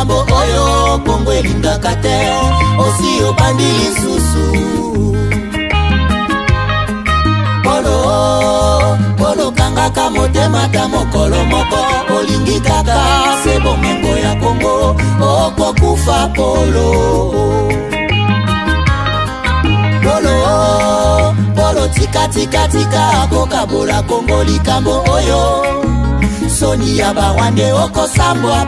likambo oyo Kongo elingaka te osi obandi lisusu Polo kangaka motema ta mokolo moko olingi kaka se bomengo ya Kongo okokufa Polo tika kokabola Kongo likambo oyo soni ya barwande okosambwa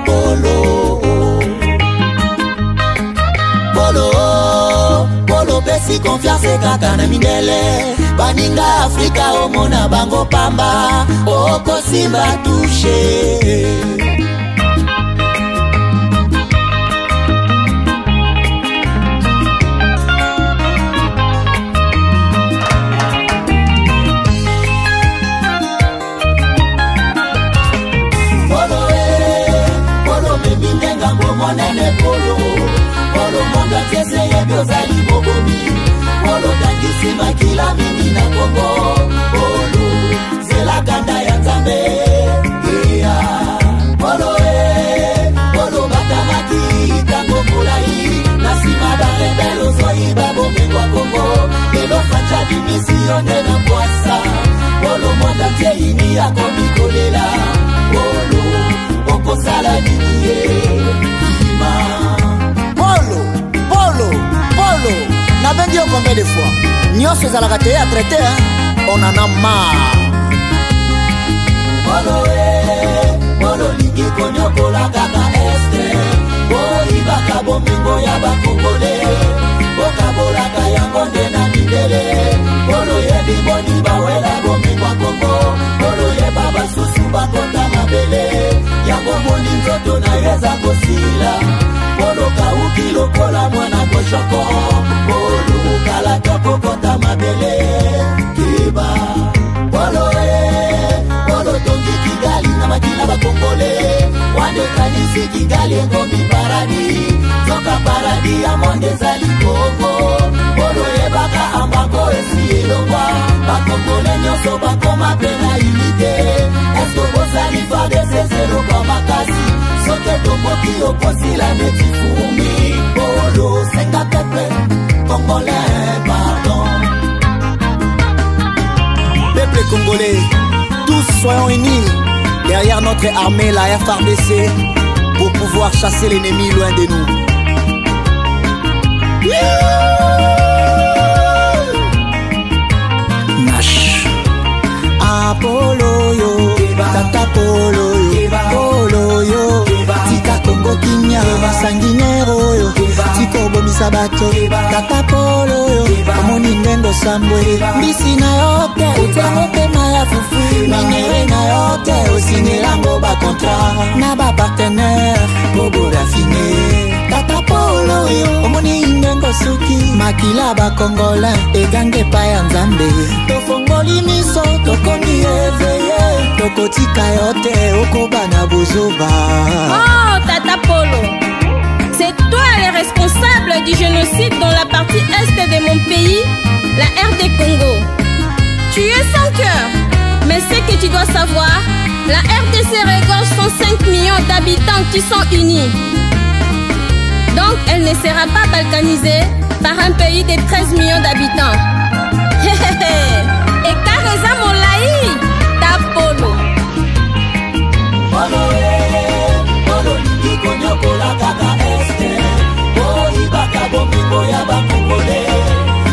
Polo pesi confiance kaka na mindele baninga Afrika omona bango pamba okosimba touche Monene Polo monga tiese ye biozali bobomi Polo tangisi makila mingi na Kongo Polo zela kanda ya Nzambe Polo batamaki tango mulai Nasima ba rebelo zoi babo mengwa Kongo Lelo facha di misione na kwasa Polo monga tie ini ya komikolela Polo okosala nini Polo, n'a vendu combien de fois? Nyos c'est à la rater à traiter, on en a marre. Polo ligi konyo kola kaka este, boi baka bomingo ya bakongole, boka bola kaya ngonde na midele, polo ye biboni bawela bomingo Kongo, polo ye baba susu bakota mabele, yango moni nzoto na yeza kosila. Polo kauki lokola mwana koshoko Polo kala toko kota mabele Kiba Polo tongi Kigali na makila bakongole Wande kanisi Kigali ngomi paradi Zoka paradi ya monde zali Kongo Polo yebaka ambako esi elongwa Bakongole nyoso bakoma pena imite Esko bozali fade sezero kwa makasi Soke tomoki oposi la neti fumi Polo senga pepe Congolais pardon Peuple congolais tous soyons unis derrière notre armée la FRDC pour pouvoir chasser l'ennemi loin de nous Nash Apollo yo Tata Polo yo Polo yo Tika Kongo Kinya Sanguinero yo Tiko bomisa bato Tata Polo yo Omoni ndendo sambwe Mbisi na yote Utango pema ya fufu Minere na yote Osinelango ba kontra Na ba partenaire Bobo rafine Tata Polo yo Omoni ndengo suki Makila ba Kongola Egange pa ya Nzambe Tofongoli miso Tokomi eveye Tokotika yote Okobana bozoba Oh Tata Polo, c'est toi le responsable du génocide dans la partie est de mon pays, la RD Congo. Tu es sans cœur, mais ce que tu dois savoir, la RDC regorge 105 millions d'habitants qui sont unis. Donc elle ne sera pas balkanisée par un pays de 13 millions d'habitants. Et Kareza Molaï, Ta Polo. Konyokola kaka este Boi baka bomingo ya bakongole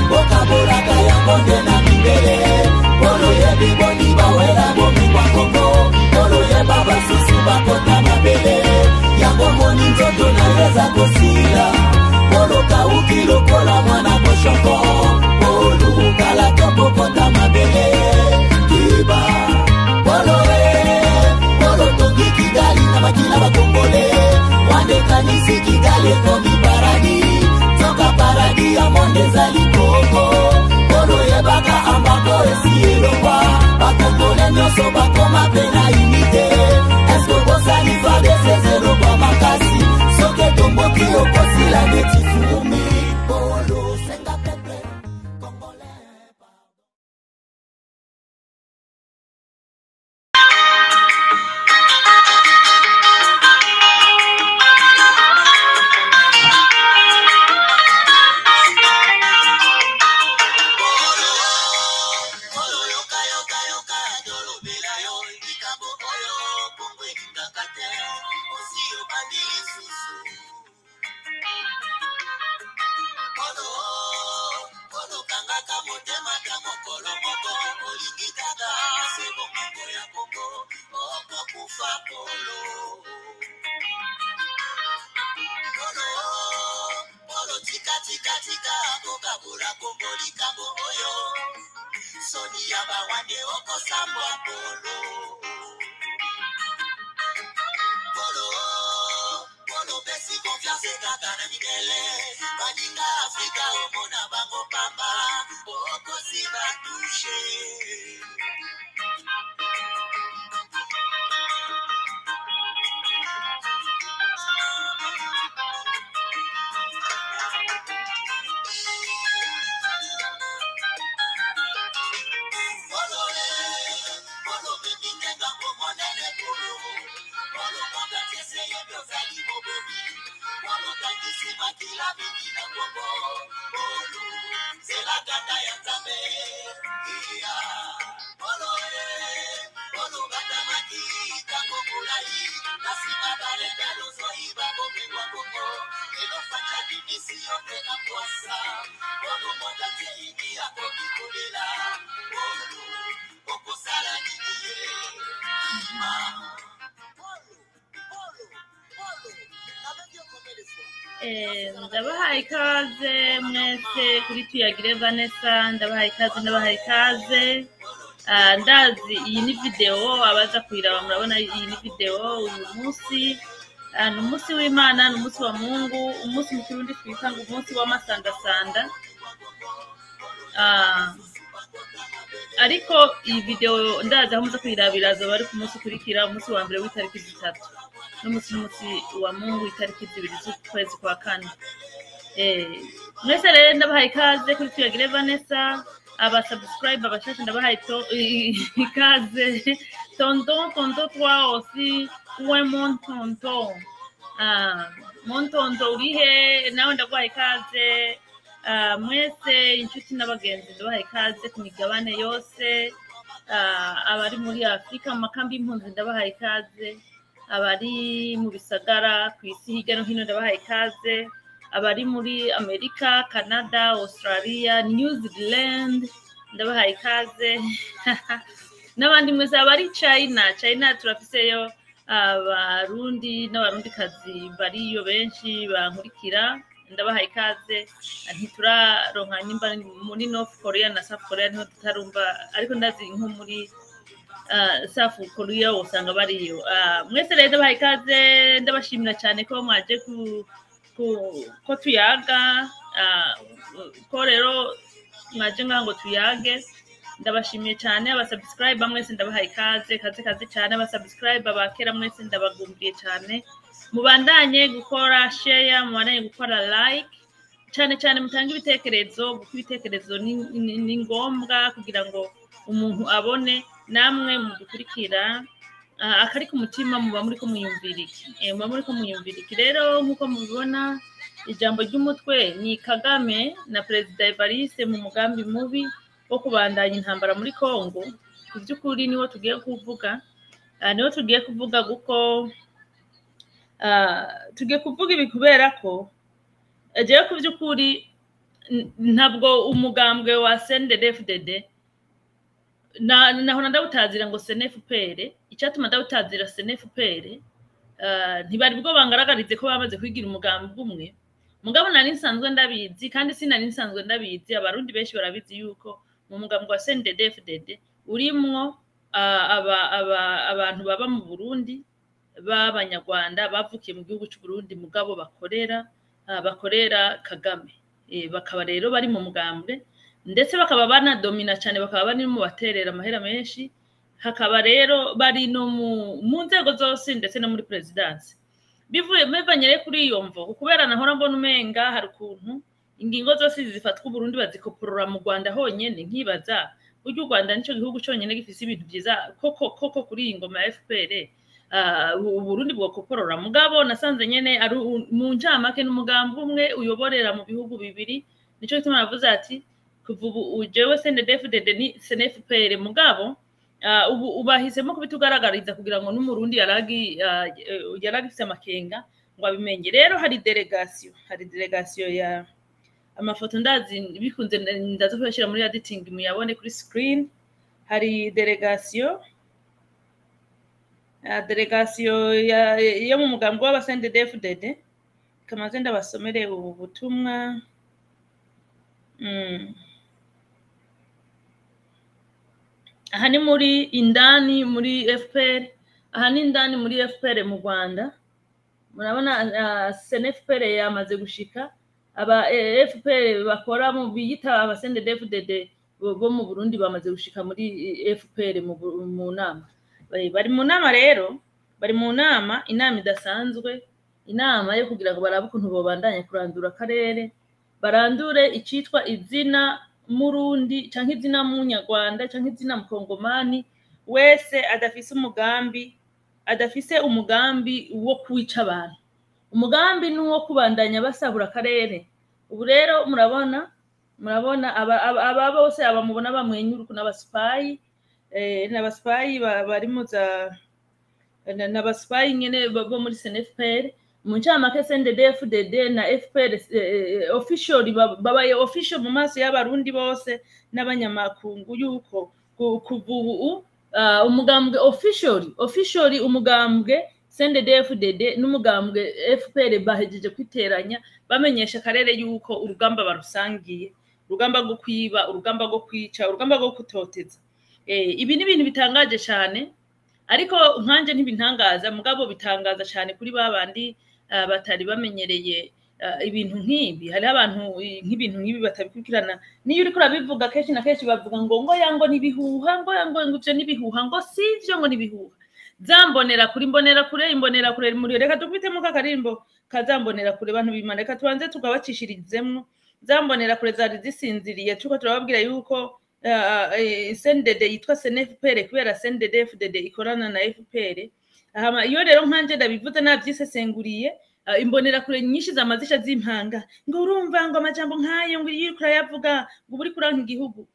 Bokabola kaya ngonde na mindele Polo ye biboni bawela bomingo Kongo Polo ye baba susu bakota mabele Yango moni nzoto na yeza kosila Polo kauki lokola mwana koshoko Polo kala toko kota mabele Kiba Polo tongi Kigali na makila bakongole Wande kanisi Kigali komi paradi Zoka paradi ya monde zali Kongo Polo yebaka ambako esi elongwa Bakongole nyoso bakoma pena imite Esko bosali fade sezero kwa makasi Soke tomboki okosila neti fumi Polo senga pepe Congolais yaba wande oko sambo polo polo besi confiance kaka na midele baninga Afrika omona bango pamba oko siba touche ndabahaye ikaze mwese kuri tuyagire Vanessa ndabahaye ikaze ndazi iyi ni video abaza kuyiraba murabona iyi ni video uyu munsi ni umunsi w'Imana ni umunsi wa Mungu umunsi mu Kirundi twita ngo umunsi w'amasandasanda ariko iyi video ndaza aho muza kuyirabira azoba ari ku munsi ukurikira umunsi wa mbere w'itariki 3 n'umunsi wa Mungu itariki 2 z'ukwezi kwa kane mwese rero ndabahaye ikaze kuri tuyagire Vanessa aba subscribe abashashe ndabahaye ikaze tonton toi aussi ouais mon tonton urihe nawe ndabahaye ikaze mwese inshuti n'abagenzi ndabahaye ikaze ku migabane yose abari muri Afrika mu makambi y'impunzi ndabahaye ikaze abari mu bisagara ku isi hirya no hino ndabahaye ikaze abari muri Amerika, Canada, Australia, New Zealand ndabahaye ikaze n'abandi mwese abari China turafiseyo abarundi n'abarundikazi bariyo benshi bankurikira ndabahaye ikaze ntituraronka nimba muri North Korea na South Korea niho tutarumva ariko ndazi nko muri South Korea usanga bariyo mwese rero ndabahaye ikaze ndabashimira cyane ko mwaje ko tuyaga ko rero mwaje ngo tuyage ndabashimiye cyane abasubscribe mwese ndabahaye ikaze cyane abasubscribe abakera mwese ndabagumbiye cyane mubandanye gukora share mubandanye gukora like cyane mutanga ibitekerezo kuko ibitekerezo ni ngombwa kugira ngo umuntu abone namwe mudukurikira akari ku mutima muba muri ko muyumviriki rero nkuko mubibona ijambo ry'umutwe ni Kagame na Perezida Evariste mu mugambi mubi wo kubandanya intambara muri Kongo ku by'ukuri niho tugiye kuvuga guko tugiye kuvuga ibi kubera ko agiye ku by'ukuri ntabwo umugambwe wa Cndd-Fdd naho ndawutazira ngo CNFPR icyatuma ndawutazira CNFPR ntibari bwo bangaragarize ko bamaze kwigira umugambi umwe mugabo nari nsanzwe ndabizi kandi sinari nsanzwe ndabizi abarundi benshi barabizi yuko mu mugambi wa Cndd-Fdd urimwo abantu baba mu Burundi b'abanyarwanda bavukiye mu gihugu cy'u Burundi mugabo bakorera Kagame bakaba rero bari mu mugambwe ndetse bakaba banadomina cyane bakaba bari mu baterera amahera menshi hakaba rero bari no mu nzego zose ndetse no muri presidency bivanye kuri iyo mvo kubera nahora mbona umenga hari ukuntu ingingo zose zifatwa Burundi bazikoporora mu Rwanda honyene nkibaza buryo u Rwanda nico gihugu cyonyene gifise ibintu byiza koko kuri iyi ngoma ya FPR Burundi bwokoporora mugabo nasanze nyene ari mu njamake n'umugambi umwe uyoborera mu bihugu bibiri nico gituma navuze ati kuva ujewe Cndd-Fdd ni CNFPR mugabo ubahisemo kubitugaragariza kugira ngo n'umurundi yaragifise amakenga ngo abimenye rero hari delegation ya amafoto ndazi bikunze ndazofashira muri editing muyabone kuri screen hari delegation yo mu mugambi wa Cndd-Fdd kamaze ndabasomere ubu butumwa aha ni muri indani muri FPR, aha ni indani muri FPR mu Rwanda. Murabona CNFPR yamaze gushika, aba FPR bakora mu biyita aba Cndd-Fdd bo mu Burundi bamaze gushika muri FPR mu nama. Bari mu nama rero, bari mu nama, inama idasanzwe, inama yo kugira ngo barabe ukuntu bobandanya kurandura akarere, barandure icitwa izina Murundi canke izina Munyarwanda canke izina Mukongomani wese adafise umugambi wo kwica abantu. Umugambi nuwo kubandanya basabura akarere. Ubu rero murabona aba bose abamubona bamwenyura ku n'abaspayi n'abaspayi bari mu za n'abaspayi nyene bo muri CNFPR mu ncamake Cndd-Fdd na FPR officially babaye official mu maso y'abarundi bose n'abanyamakungu yuko kuvubu umugambwe officially umugambwe Cndd-Fdd n'umugambwe FPR bahejeje kwiteranya bamenyesha akarere yuko urugamba barusangiye, urugamba rwo kwiba, urugamba rwo kwica, urugamba rwo kutoteza. Ibi ni ibintu bitangaje cyane, ariko nkanje ntibintangaza, mugabo bitangaza cyane kuri babandi batari bamenyereye ibintu nk'ibi. Hari abantu nk'ibintu nk'ibi batabikurikirana, niyo uri kurabivuga kenshi na kenshi bavuga ngo yango nibihuha, ngo ivyo nibihuha, ngo sivyo, ngo nibihuha. Zambonera kuri imbonera kure muri reka dukubitemo kakarimbo kazambonera kure bantu bimana, reka tubanze tugabacishirizemwo. Zambonera kure zari zisinziriye, tuko turababwira yuko CNDD yitwa CNFPR kubera Cndd-Fdd ikorana na FPR. Iyo rero nkanje ndabivuze navyisesenguriye, imbonera kure nyinshi zamazisha zimpanga ngo urumva ngo amajambo nkayo ngo iyo kurayavuga ngo buri kuranka igihugu.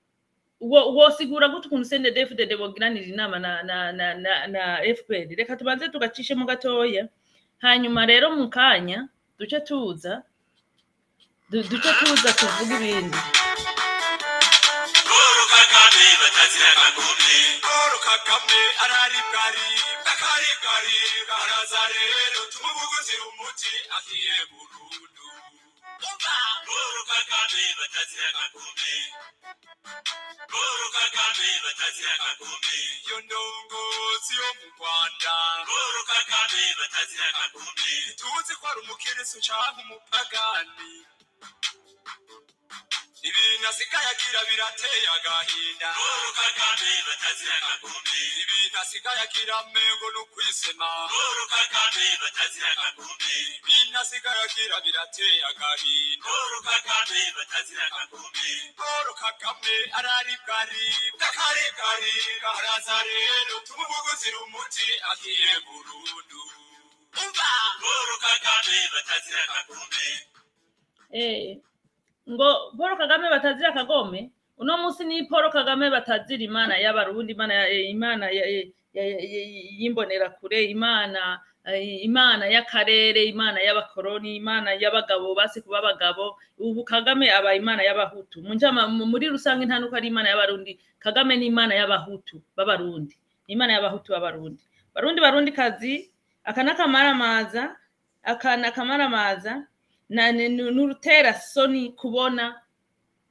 Wosigura gute ukuntu Cndd-Fdd bogiranira inama na FPR? Reka tubanze tugacishe mu gatoya, hanyuma rero mu kanya duce tuza tuvuga ibindi. Kagame araribwari bakaribwari baraza rero tumubuguzira umuti agiye burundu. Kagame batazira Kagame, Kagame batazira Kagame, yo ndongozi yo mu Rwanda. Kagame batazira Kagame, tuzi ko ari umukirisu canke umupagani. Ibintu asigaye agira birateye agahinda. Kagame batazira Kagame, ibintu asigaye agira mengo no kwisema. Kagame batazira Kagame, ibintu asigaye agira birateye agahinda. Kagame batazira Kagame, Kagame araribwari bakaribwari baraza rero tumubuguzira umuti agiye burundu. Kagame batazira Kagame. Ngo Paul Kagame batazira Kagame, uno musi ni Paul Kagame batazira Imana y'abarundi, Imana yimbonera kure, Imana y'akarere, Imana y'abakoroni, Imana y'abagabo basi kuba abagabo. Ubu Kagame aba Imana y'abahutu. Muri rusange ntanuko ari Imana y'abarundi. Kagame ni Imana y'abahutu b'abarundi, Imana y'abahutu b'abarundi. Barundi kazi akana kamaramaza n'urutera soni kubona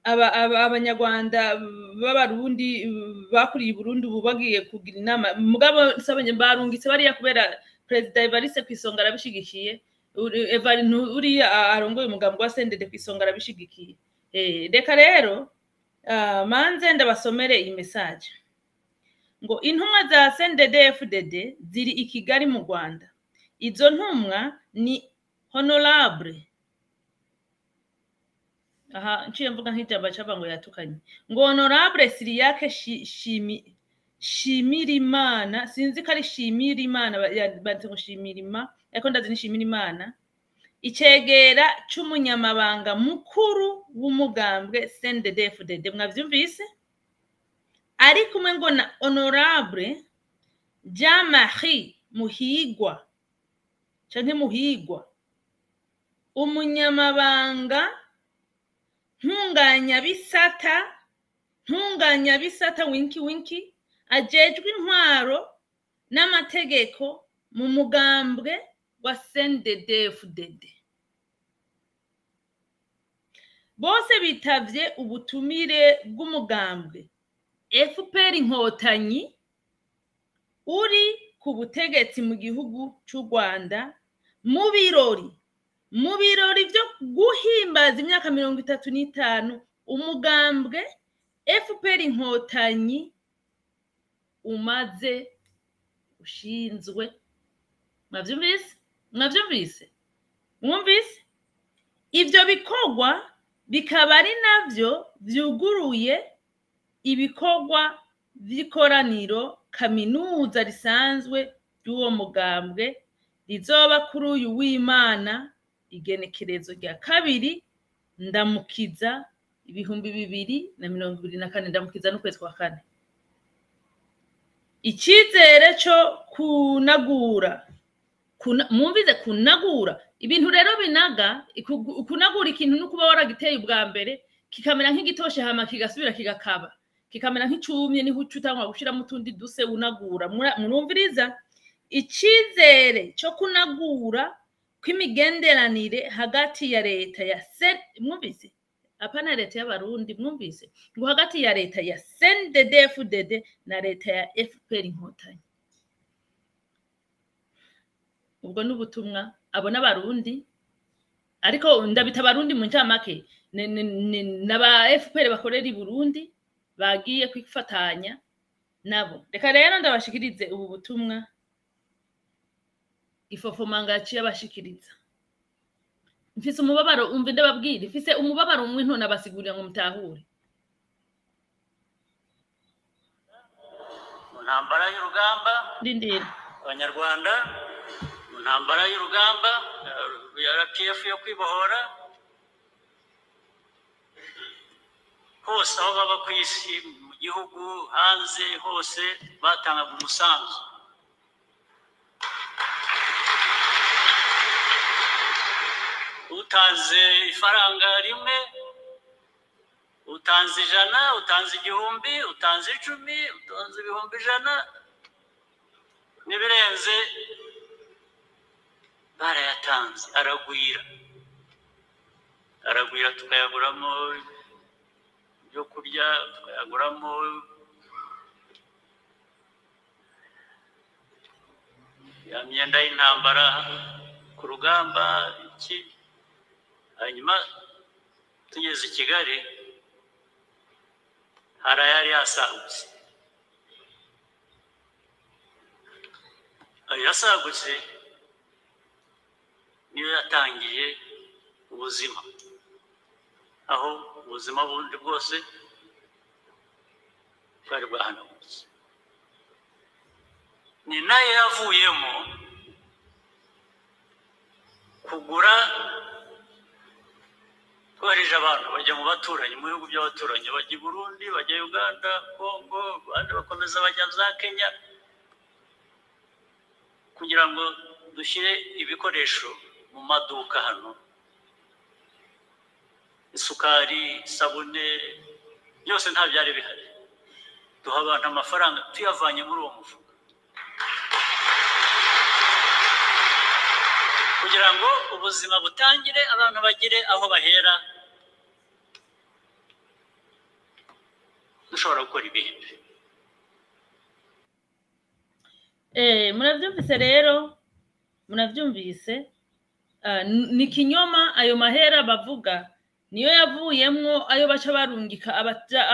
abanyarwanda b'abarundi bakuriye Burundi ubu bagiye kugira inama. Mugabo sabanye barungitse bariya kubera President Evariste kwisonga arabishigikiye, uriya arongoye umugambo wa Cndd kwisonga arabishigikiye. Reka rero manze ndabasomere iyi message ngo intumwa za Cndd-Fdd ziri i Kigali mu Rwanda. Izo ntumwa ni honorable, nciye mvuga nk'ijambo cyava ngo yatukanye, ngo honorable Siriyake Shimirimana, sinzi ko ari Shimirimana banze ngo Shimirima, ariko ndazi ni Shimirimana, icegera c'umunyamabanga mukuru w'umugambwe Cndd-Fdd. Mwavyumvise? Ari kumwe ngo na honorable Jean-Marie Muhigwa canke Muhigwa, umunyamabanga ntunganya bisata winki ajejwe intwaro n'amategeko mu mugambwe wa Cndd-Fdd. Bose bitavye ubutumire bw'umugambwe FPR inkotanyi uri ku butegetsi mu gihugu cy'u Rwanda mu birori byo guhimbaza imyaka 35 umugambwe FPR inkotanyi umaze ushinzwe. Mwavyumvise ibyo bikorwa bikaba ari navyo vyuguruye ibikorwa vy'ikoraniro kaminuza risanzwe ry'uwo mugambwe rizoba kuri uyu w'Imana igenekerezo rya 2 ndamukiza 2024 ndamukiza n'ukwezi kwa 4. Icyizere cyo kunagura mwumvize kunagura ibintu rero binaga kunagura ikintu no kuba waragiteye ubwa mbere kikamera nk'igitoshe hama kigasubira kigakaba kikamera nk'icumye niho ucutangwa gushira mu tundi duse unagura. Murumviriza icyizere cyo kunagura kw'imigenderanire hagati ya leta ya mwumvise apana leta y'abarundi mwumvise ngo hagati ya leta ya Cndd-Fdd na leta ya FPR inkotanyi. Ubwo n'ubutumwa abona abarundi ariko ndabita abarundi mu ncamake n'aba FPR bakorera i Burundi bagiye kwifatanya nabo. Reka rero ndabashikirize ubu butumwa ifofomanga yaciye abashikiriza. Mfise umubabaro umve ndababwira mfise umubabaro umwe nto nabasigurira ngo mutahure. Ntambara y'urugamba Ndindira abanyarwanda ntambara y'urugamba ya RPF yo kwibohora hose aho baba ku isi mu gihugu hanze hose batangaga umusanzu. Utanze ifaranga rimwe, utanze 100, utanze 1000, utanze 10, utanze 100,000 nibirenze barayatanze aragwira tukayaguramo byo kurya tukayaguramo ya myenda y'intambara ku rugamba iki. Hanyuma tugeze i Kigali harayari yasagutse niyo yatangiye ubuzima aho ubuzima bundi bwose bwari bwahanagutse. Ni nayo yavuyemo kugura twarije abantu bajya mu baturanyi mu bihugu by'abaturanyi bajya i Burundi bajya Uganda Kongo abandi bakomeza bajya za Kenya kugira ngo dushyire ibikoresho mu maduka hano, isukari, sabune byose nta byari bihari. Duha abantu amafaranga tuyavanye muri uwo mufuka kugira ngo ubuzima butangire abantu bagire aho bahera dushobora gukora ibindi. Muravyumvise rero muravyumvise ni kinyoma ayo mahera bavuga niyo yavuyemwo ayo baca barungika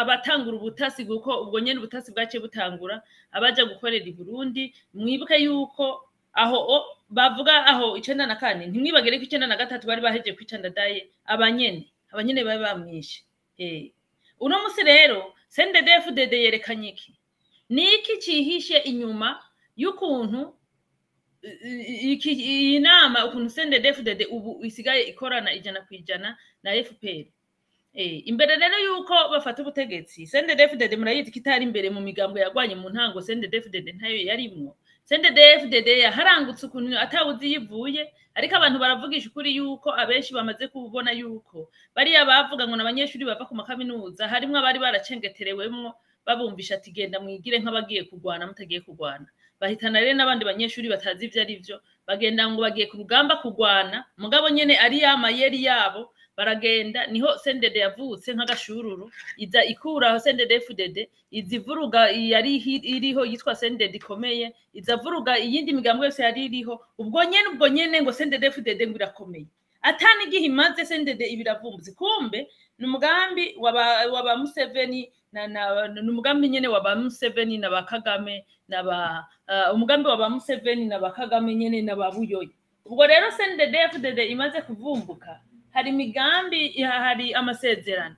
abatangura ubutasi guko ubwo nyene ubutasi bwace butangura abaja gukorera i Burundi. Mwibuke yuko aho bavuga aho 94 ntimwibagere ko 93 bari baheje kwicandadaye abanyene bari bamwishe. Uno musi rero Cndd-Fdd yerekanye iki niki cihishe inyuma y'ukuntu iyi nama ukuntu Cndd-Fdd ubu isigaye ikorana 100% na FPR. Imbere rero yuko bafata ubutegetsi Cndd-Fdd murayizi kitari imbere mu migambo yagwanye mu ntango Cndd-Fdd ntayo yarimwo. Cndd-Fdd yaharangutse ukuntu atawuzi yivuye ariko abantu baravugisha ukuri yuko abenshi bamaze kubona yuko bari abavuga ngo n'abanyeshuri bava ku makaminuza harimo abari baracengeterewemwo babumvisha ati genda mwigire nk'abagiye kugwana mutagiye kugwana. Bahitana rero n'abandi banyeshuri batazi ivyo ari byo bagenda ngo bagiye ku rugamba kugwana mugabo nyene ari yamayeri yabo baragenda niho Cndd yavutse nk'agashururu iza ikuraho Cndd-Fdd izivuruga yari iriho yitwa Cndd ikomeye izavuruga iyindi migambo yose yari iriho ubwo nyene ngo Cndd-Fdd ngo irakomeye atani gihimaze Cndd ibiravumbuze kumbe numugambi waba Museveni numugambi nyene waba Museveni na Kagame na umugambi waba Museveni na Kagame nyene na babuyoye ubwo rero Cndd-Fdd imaze kuvumbuka hari migambi hari amasezerano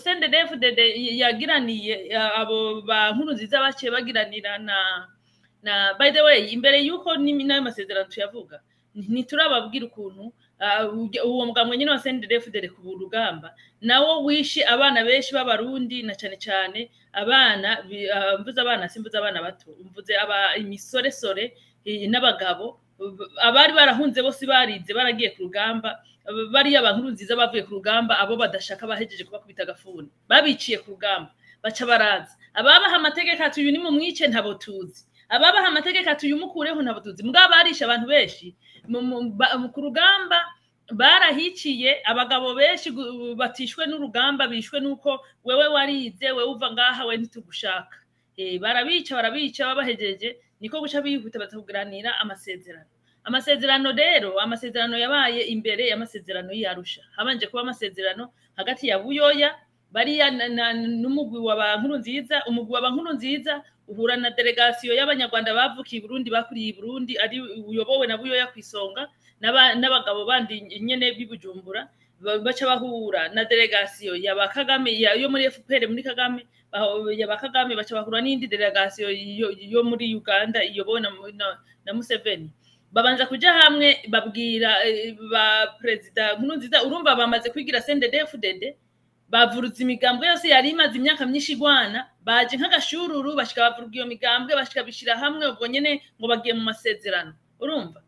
Cndd-Fdd yagiraniye abo ba nkuru nziza baciye bagiranira na by the way imbere yuko n'ayo masezerano tuyavuga ntiturababwira ukuntu uwo mugambwe nyine wa Cndd-Fdd ku rugamba nawo wishe abana benshi b'abarundi na cyane abana mvuze abana simvuze abana bato mvuze imisoresore n'abagabo abari barahunze bose barize baragiye ku rugamba bari abankuru nziza bavuye ku rugamba abo badashaka bahejeje kubakubita agafuni babiciye ku rugamba baca baraza ababaha amategeko ati uyu ni mu mwice ntabo tuzi ababaha amategeko ati uyu mukureho ntabo tuzi mbwa barisha abantu benshi ku rugamba barahiciye abagabo benshi batishwe n'urugamba bishwe nuko wewe warize wewe uva ngaha we ntitugushaka barabica babahejeje niko guca bihuta batakugiranira amasezerano rero amasezerano yabaye imbere y'amasezerano y'Arusha habanje kuba amasezerano hagati ya Buyoya bariya n'umugwi w'abankuru nziza umugwi w'abankuru nziza uhura na delegation y'abanyarwanda bavukiye Burundi bakuriye Burundi ari uyobowe na Buyoya kwisonga n'abagabo bandi nyene bibujumbura baca bahura na delegation ya Kagame yo muri FPR muri Kagame ya Kagame baca bahura n'indi delegation yo muri Uganda iyobowe na Museveni babanza kuja hamwe babwira ba president Nkurunziza urumva bamaze kwigira Cndd-Fdd bavuruza imigambwe yose yari imaze imyaka myinshi igwana baje nk'agashururu bashika bavuruga iyo migambwe bashika bishira hamwe ubwo nyene ngo bagiye mu masezerano urumva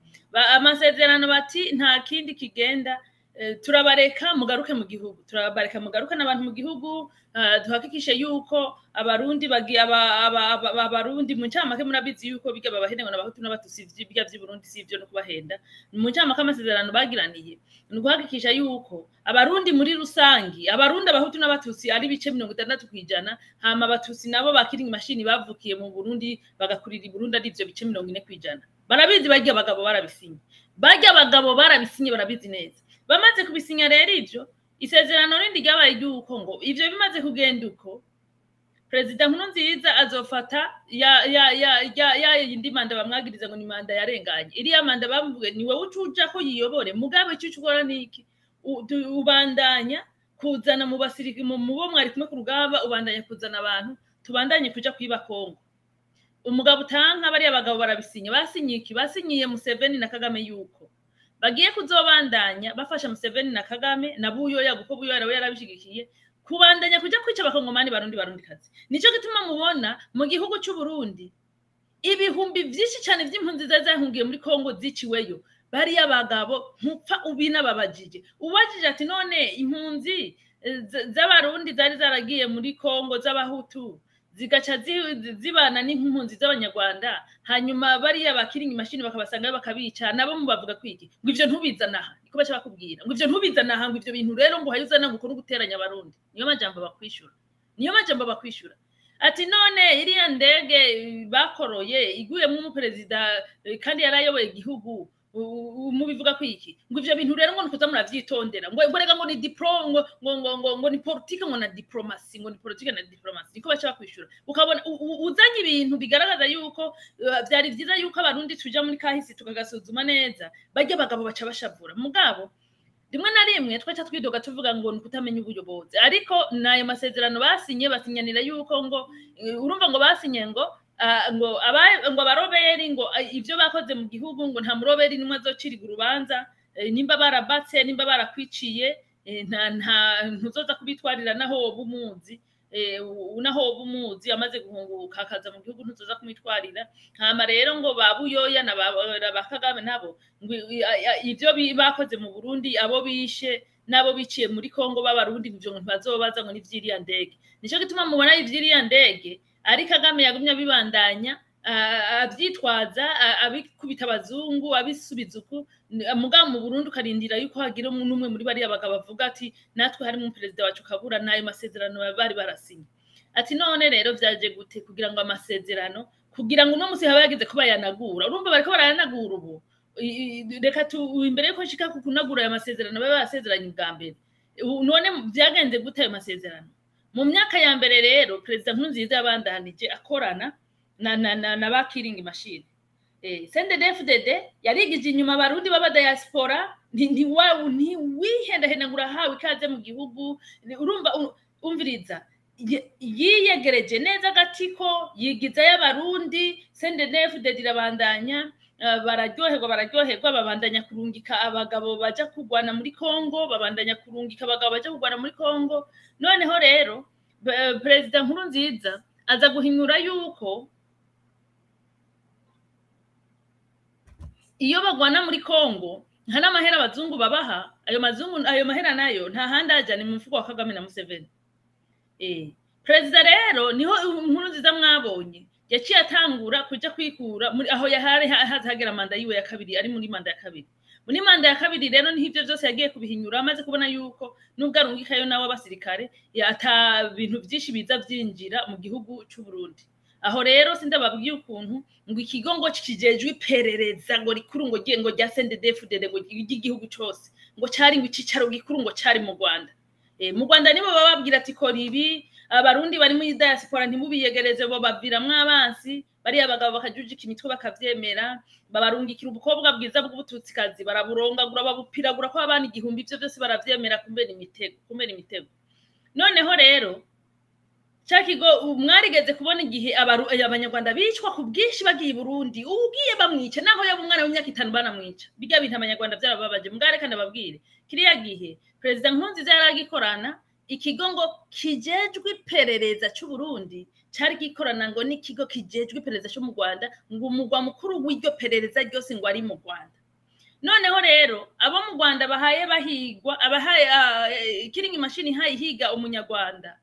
amasezerano bati nta kindi kigenda turabareka mugaruke mu gihugu turabareka mugaruka n'abantu mu gihugu duhakikishe yuko abarundi bagiye abarundi mu ncamake murabizi yuko biga babahenengo n'abahutu n'abatusi biga by'i Burundi sivyo no kubahenda mu ncamake amasezerano bagiraniye ni guhakikisha yuko abarundi muri rusangi abarundi abahutu n'abatusi ari bice 60% hama abatusi nabo bakiringa mashini bavukiye mu Burundi bagakurira i Burundi ari ivyo bice 40% barabizi barya abagabo barabisinye barabizi neza bamaze kubisinya rero ivyo isezerano rindi ryabaye ryuko ngo ivyo bimaze kugenda uko President Nkurunziza azofata ya indi manda bamwagiriza ngo ni manda yarenganye iriya manda bamuvuge ni wewe ucuja ko yiyobore mugabe cyucukora niki ubandanya kuzana mu basiriki mu bo mwari kumwe ku rugamba ubandanya kuzana abantu tubandanye kuja kwiba Kongo umugabo utanka bari abagabo barabisinya basinyiye Museveni na Kagame yuko bagiye kuzobandanya bafasha Museveni na Kagame na Buyoya guko Buyoya rawe yarabishigikiye kubandanya kuja kwica abakongomani barundi kazi nico gituma mubona mu gihugu cy'u Burundi ibihumbi vyinshi cyane vy'impunzi zahungiye muri Kongo ziciweyo bari abagabo mpfa ubina babajije ubajije ati none impunzi z'abarundi zari zaragiye muri Kongo z'abahutu zigaca zibana n'impunzi z'abanyarwanda hanyuma bari abakiringa mashini bakabasanga bakabica nabo mubavuga kwiki ngo ivyo ntubizanaha niko bacha bakubwira ngo ivyo ntubizanaha ngo ivyo bintu rero ngo hayuzana ngo guteranya abarundi niyo majambo bakwishura ati none iriya ndege bakoroye iguyemo umuperezida kandi yarayoboye igihugu mubivuga kwiki ngo ivyo bintu rero ngo nkuza muravyitondera ngo rega ngo ni ngo ni politique ngo na diplomacy niko bacha kwishura ukabona uzanye ibintu bigaragaza yuko byari vyiza yuko abarundi tuja muri kahisi tukagasuzuma neza bajya abagabo baca bashavura mugabo rimwe na rimwe twacha twidoga tuvuga ngo nkutamenya ubuyobozi ariko nayo masezerano basinyanira yuko ngo urumva ngo basinye ngo abaroberi ngo ivyo bakoze mu gihugu ngo nta muroberi nimwe azociriga urubanza nimba barabatse nimba barakwiciye ntuzoza kubitwarira naho bumuzi amaze guhunguka akaza mu gihugu ntuzoza kumwitwarira hama rero ngo babuyoya na Kagame nabo ngo ivyo bakoze mu Burundi abo bishe nabo biciye muri Kongo b'abarundi ivyo ngo ntibazobaza ngo ni vyiriya ndege nico gituma mubona ivyiriya ndege ari Kagame yagumya bibandanya abyitwaza abikubita abazungu abisubiza uku mugabo mu Burundi ukarindira yuko hagira n'umwe muri bari abagabo bavuga ati natwe hari mu perezida wacu kabura nayo masezerano bari barasinye ati none rero vyaje gute kugira ngo amasezerano kugira ngo uno musi haba yagize kuba yanagura urumva bariko baranagura ubu reka tu imbere yuko shika kunagura aya masezerano baba basezeranye bwa mbere none vyagenze gute ayo masezerano mu myaka ya mbere rero perezida Nkurunziza yabandanije akorana na bakiringi machine Cndd-Fdd yarigije inyuma abarundi baba diaspora ni wihenda henagura hawe ikaze mu gihugu urumva umviriza yiyegereje neza gatiko yigiza y'abarundi Cndd-Fdd irabandanya bararyoherwa babandanya kurungika abagabo baja kugwana muri Kongo babandanya kurungika abagabo baja kugwana muri Kongo noneho rero perezida Nkurunziza aza guhinyura yuko iyo bagwana muri Kongo nta n'amahera abazungu babaha ayo mahera nayo nta handi ajana mu mufuko wa Kagame na Museveni perezida rero niho Nkurunziza mwabonye yaciye atangura kuja kwikura muri aho yahari hazagera manda yiwe ya kabiri ari muri manda ya kabiri muri manda ya kabiri rero niho ivyo byose yagiye kubihinyura amaze kubona yuko nubwo arungikayo nawe abasirikare ata bintu byinshi biza byinjira mu gihugu cy'u Burundi aho rero sindababwiye ukuntu ngo ikigo ngo kijejwe iperereza ngo rikuru ngo giye ngo rya Cndd-Fdd ngo igihugu cyose ngo cyari ngo icicaro gikuru ngo cyari mu Rwanda mu Rwanda nibo bababwira ati ko ribi abarundi bari muri diaspora ntimubiyegereze bo baviramwe abansi bari abagabo bakajujika imitwe bakavyemera babarungikira ubukobwa bwiza bw'ubututsikazi baraburongagura babupiragura ko abana igihumbi ivyo byose baravyemera kumbera imitego noneho rero Chakigo mwarigeze kubona igihe abanyarwanda bicwa ku bwinshi bagiye Burundi ugiye bamwica naho yaba umwana w'imyaka 5 banamwica bijya bintu abanyarwanda byarababaje mugare kandi ababwire kiriya gihe perezida Nkurunziza yaragikorana ikigo ngo kijejwe iperereza cy'u Burundi cyari gikorana ngo n'ikigo kijejwe iperereza cyo mu Rwanda ngo umugwa mukuru w'iryo perereza ryose ngo ari mu Rwanda noneho rero abo mu Rwanda bahaye bahigwa abahaye kiringi machine higa umunyarwanda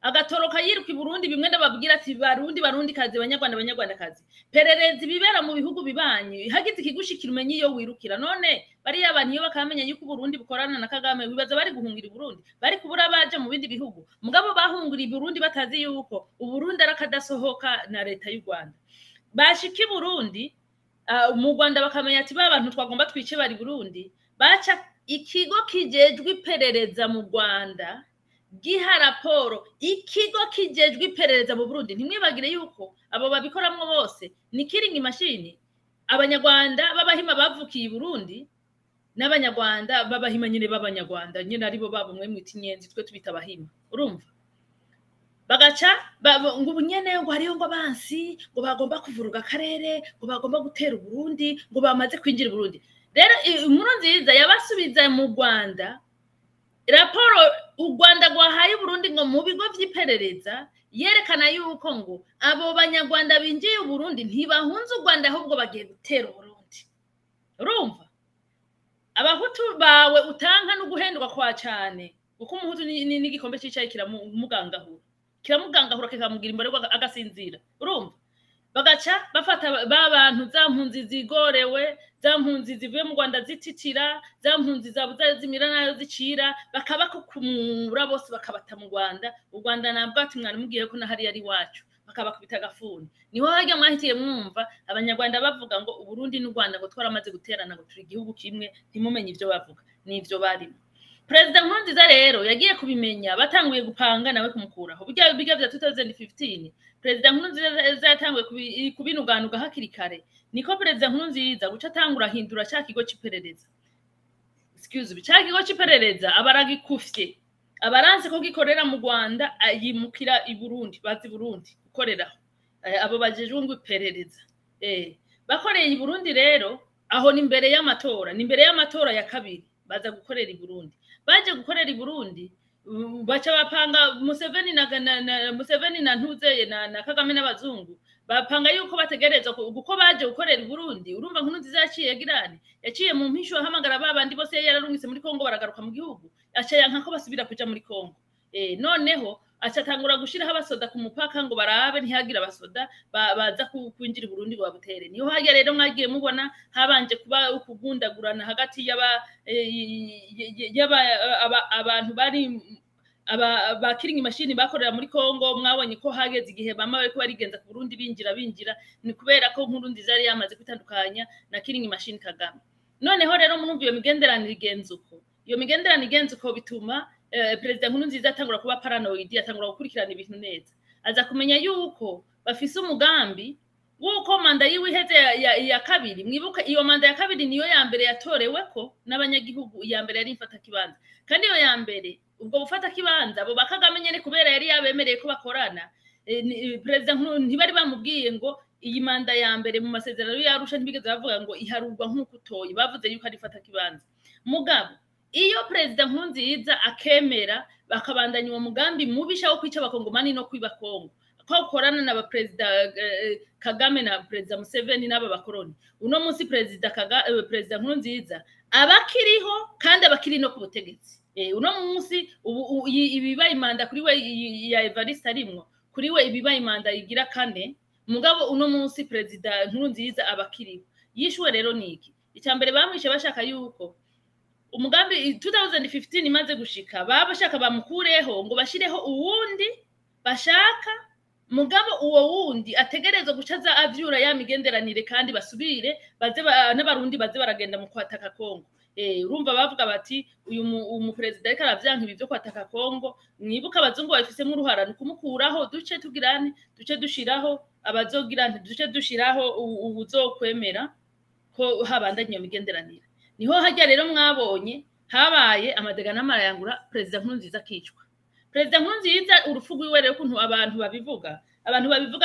agatoroka yiruka i Burundi bimwe ndababwira ati barundi kazi banyarwanda kazi perereza bibera mu bihugu bibanyi hagize ikigushikira umenye iyo wirukira none bari abantu iyo bakamenya yuko Burundi bukorana na Kagame bibaza bari guhungira i Burundi bari kubura baje mu bindi bihugu mugabo bahungira i Burundi batazi yuko Burundi arakadasohoka na leta y'u Rwanda bashika i Burundi mu Rwanda bakamenya ati abantu twagomba twice bari Burundi baca ikigo kijejwe iperereza mu Rwanda giha raporo ikigo kijejwe iperereza mu Burundi ntimwibagire yuko abo babikoramwe bose ni kiringi machine abanyarwanda babahima bavukiye i Burundi n'abanyarwanda babahima nyine b'abanyarwanda nyine aribo babo mwe mwita inyenzi twe tubita abahima urumva bagaca ngo ubunyene ngo hariho ngo abansi ngo bagomba kuvuruga akarere ngo bagomba gutera Burundi ngo bamaze kwinjira Burundi rero Nkurunziza yabasubiza mu Rwanda raporo u Rwanda rwahaye Burundi ngo mu bigo vy'iperereza yerekana yuko ngo abo banyarwanda binjiye u Burundi ntibahunze u Rwanda ahubwo bagiye gutera Burundi urumva abahutu bawe utanka no guhendwa kwa cyane uko umuhutu n'igikombe cyicaye kiramugangahura kikamugira imbere agasinzira urumva bagaca bafata babantu zampunzi zigorewe zampunzi zivuye mu Rwanda zititira zampunzi zabuza zimira nayo zicira bakabakukumura bose bakabata mu Rwanda u Rwanda nabwo ati mwari mugiye ko nahari yari wacu bakabakubita gafuni niho hajya mwahitiye mwumva abanyarwanda bavuga ngo u Burundi n'u Rwanda ngo twaramaze guterana ngo turi igihugu kimwe ntimumenye ivyo bavuga n'ivyo barimo Perezida Nkurunziza rero yagiye kubimenya batanguye gupanga nawe kumukuraho bijya bya 2015 Perezida Nkurunziza yatanguye kubinuganuga hakiri kare niko Perezida Nkurunziza guca atangura hindura cya kigo cy'iperereza cya kigo cy'iperereza abaragikufye abaranse ko gikorera mu Rwanda ayimukira i Burundi bazi Burundi gukorera abo bajejwe ngo iperereza bakoreye i Burundi rero aho ni mbere y'amatora ya kabiri baza gukorera i Burundi baje gukorera i Burundi baca bapanga Museveni na Ntuzeye na Kagame n'abazungu bapanga yuko bategereza uko baje gukorera i Burundi urumva Nkurunziza yaciye mu mpisho hamagara babandi bose yararungitse muri Kongo baragaruka mu gihugu aca yanka ko basubira kuja muri Kongo noneho acatangura gushiraho abasoda ku mupaka ngo barabe ntihagira abasoda baza kwinjira i Burundi ngo babutere. Niho hagiye rero mwagiye mubona habanje kuba ukugundagurana hagati abantu bari aba killing machine bakorera muri Kongo. Mwabonye ko hageze igihe bama bariko barigenza ku Burundi binjira ni kubera ko Nkurunziza yari yamaze kwitandukanya na killing machine Kagame. Noneho rero murumva iyo migenderanire igenzuko bituma President Nkurunziza atangura kuba paranoid, atangura gukurikirana ibintu neza, aza kumenya yuko bafise umugambi wuko manda yiwe iheze ya kabiri. Mwibuka iyo manda ya kabiri niyo ya mbere yatoreweko n'abanyagihugu, iya mbere yari ifata kibanza, kandi iyo ya mbere ubwo bufata kibanza abo Kagame nyene kubera yari yabemereye ko bakorana. President ntibari bamubwiye ngo iyi manda ya mbere mu masezerano yarusha ntibigeze bavuga ngo iharurwa nk'uko utoye, bavuze yuko ari ifata kibanza. Mugabo iyo President Nkurunziza akemera bakabandanya uwo mugambi mubisha wo kwica abakongomani no kwiba Kongo, ko korana na President Kagame na President Museveni n'aba bakoroni, uno munsi President Nkurunziza abakiriho kandi abakiri no ku butegetsi. Uno munsi ibibaye imanda kuri we ya Evariste arimwo, kuri we ibibaye imanda igira kane. Mugabo uno munsi President Nkurunziza abakiriho yishwe. Rero niki icyambere bamwishe bashaka yuko umugambi 2015 imaze gushika bashaka bamukureho ngo bashireho uwundi bashaka. Mugabo uwo wundi ategerezwa gucaza avyura ya migenderanire kandi basubire baze n'abarundi baze baragenda mu kwataka Kongo. Urumva bavuga bati uyu president ariko aravyanka ibi byo kwataka Kongo. Mwibuka abazungu bafisemo uruhara nukumukuraho, duce tugirane, duce dushiraho abazogirane, duce dushiraho ubuzokwemera ko habandanya migenderanire. Niho hajya rero mwabonye habaye amadega n'amarayangura President Nkurunziza akicwa. President Nkurunziza urufu rwiwe rero kuntu abantu babivuga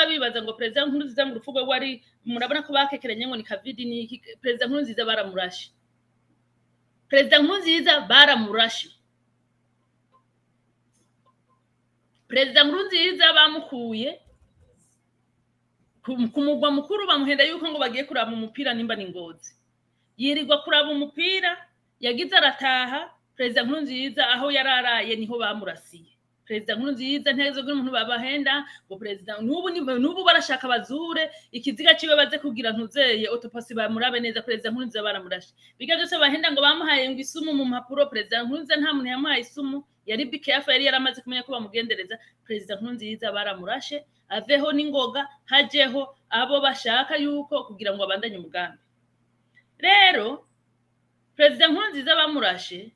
bibaza ngo President Nkurunziza mu rufu rwe wari murabona ko bakekeranye ngo ni Covid ni President Nkurunziza baramurashe. President Nkurunziza baramurashe. President Nkurunziza bamukuye kumugwa mukuru bamuhenda yuko ngo bagiye kuraba umupira nimba ni Ngozi. Yirirwa kuraba umupira yagize arataha. President Nkurunziza aho yararaye niho bamurasiye. President Nkurunziza ntezo gwe umuntu babahenda ngo President nubu barashaka bazure ikiziga ciwe baze kugira ntuzeye autopsy bamurabe neza. President Nkurunziza baramurashe. Biga byose bahenda ngo bamuhaye ngo isumu mu mpapuro. President Nkurunziza nta muntu yamuhaye isumu, yari BKF yari yaramaze kumenya ko bamugendereza. President Nkurunziza baramurashe aveho n'ingoga hajeho abo bashaka yuko kugira ngo abandanye umugambi. Rero President Nkurunziza bamurashe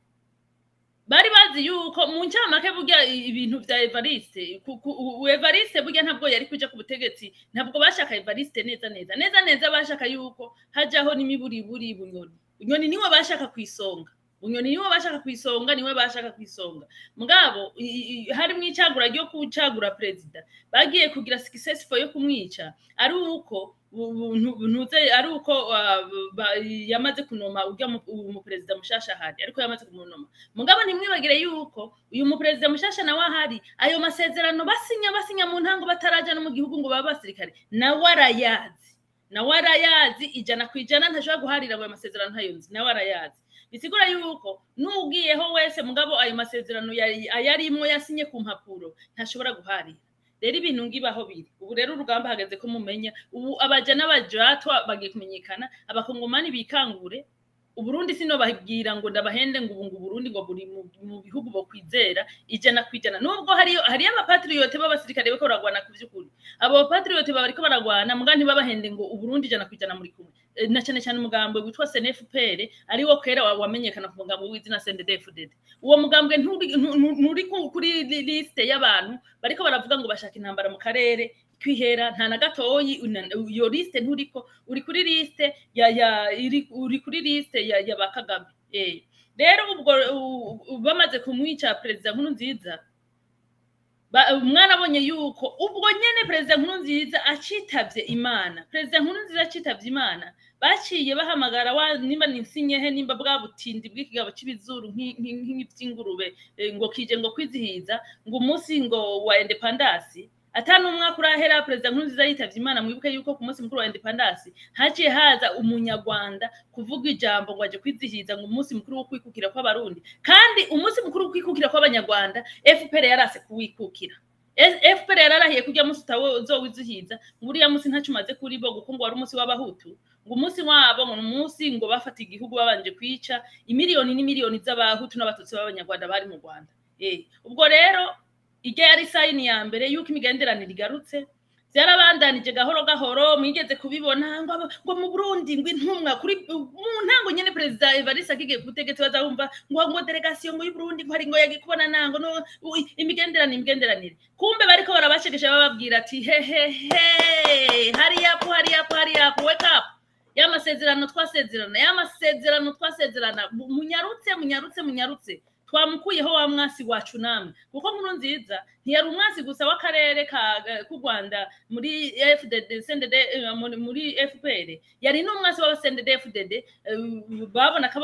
bari bazi yuko mu ncamake burya ibintu vya Evariste Evariste burya ntabwo yari kuja ku butegetsi, ntabwo bashaka Evariste neza bashaka yuko hajaho n'imiburiburi Bunyoni niwe bashaka kwisonga. Niwe bashaka kwisonga. Mugabo hari mwicagura ryo kucagura president bagiye kugira successful yo kumwica ari uko ari uko yamaze kunoma ujya mu president mushasha hari, ariko yamaze kumunoma. Mugabo ntimwibagire yuko uyu mu president mushasha nawe hari ayo masezerano basinya mu ntango bataraja no mu gihugu ngo baba basirikare nawe arayazi ijana kwijana ntashobora guharira ayo masezerano ntayonzi. Nawe arayazi. Bisigura yuko nugiyeho wese mugabo ayo masezerano ayarimwo yasinye ku mpapuro ntashobora guharira. Rero ibintu ngibaho biri ubu. Rero urugamba hageze ko mumenya ubu abaja n'abajatwa bagiye kumenyekana. Abakongomani bikangure. Uburundi sino bagira ngo ndabahende ngo ubu Burundi ngo buri mu bihugu bo kwizera ijana kwijana. Nubwo hari abapatriote b'abasirikare bako baragwana ku by'ukuri. Abo bapatriote bariko baragwana muga ntibabahende ngo Uburundi ijana kwijana muri kumwe. Na cyane umugambo witwa Cndd-Fdd ari wo kera wamenyekana ku mugambo w'izina Cndd-Fdd. Uwo mugambwe nturi kuri liste y'abantu bariko baravuga ngo bashaka intambara mu karere kwihera nta na gatoyi. Iyo liste nturiko, uri kuri liste uri kuri liste ya Kagame. Rero ubwo bamaze kumwica President Nkurunziza umwana abonye yuko ubwo nyene President Nkurunziza acitavye Imana. President Nkurunziza acitavye Imana baciye bahamagara nimba ninsinyehe nimba bwa butindi bw'ikigabo c'ibizuru nk'ivy'ingurube ngo kije ngo kwizihiza ngo umunsi ngo wa independence atanu umwaka urahera president Nkurunziza yitavye Imana mwibuke yuko ku munsi mukuru wa independence haciye haza umunyarwanda kuvuga ijambo ngo aje kwizihiza ngo umunsi mukuru wo kwikukira kw'abarundi kandi umunsi mukuru wo kwikukira kw'abanyarwanda FPR yarase kuwikukira FPR yararahiye kujya munsi uzowizihiza nguriya munsi ntacumaze kuri bo guko ngo ari umunsi w'abahutu ngo umunsi wabo ngo umunsi ngo bafata igihugu babanje kwica imiliyoni n'imiliyoni z'abahutu n'abatutsi b'abanyarwanda bari mu Rwanda ubwo rero ijya yari sayini ya mbere yuko imigenderanire igarutse byarabandanije gahoro mwigeze kubibona ngo mu Burundi ngo intumwa kuri mu ntango nyene president Evariste akige kutegetse bazahumva ngo delegation ngo y'u Burundi ngo hari ngo yagikubona nango no imigenderanire kumbe bariko barabashegesha bababwira ati he hari yapo wake up y'amasezerano twasezerana munyarutse twamukuyeho wa mwasi wacu namwe kuko Nkurunziza ntiyari umwasi gusa w'akarere ku Rwanda muri Cndd muri FPR yari n'umwasi wa Cndd-Fdd babona ko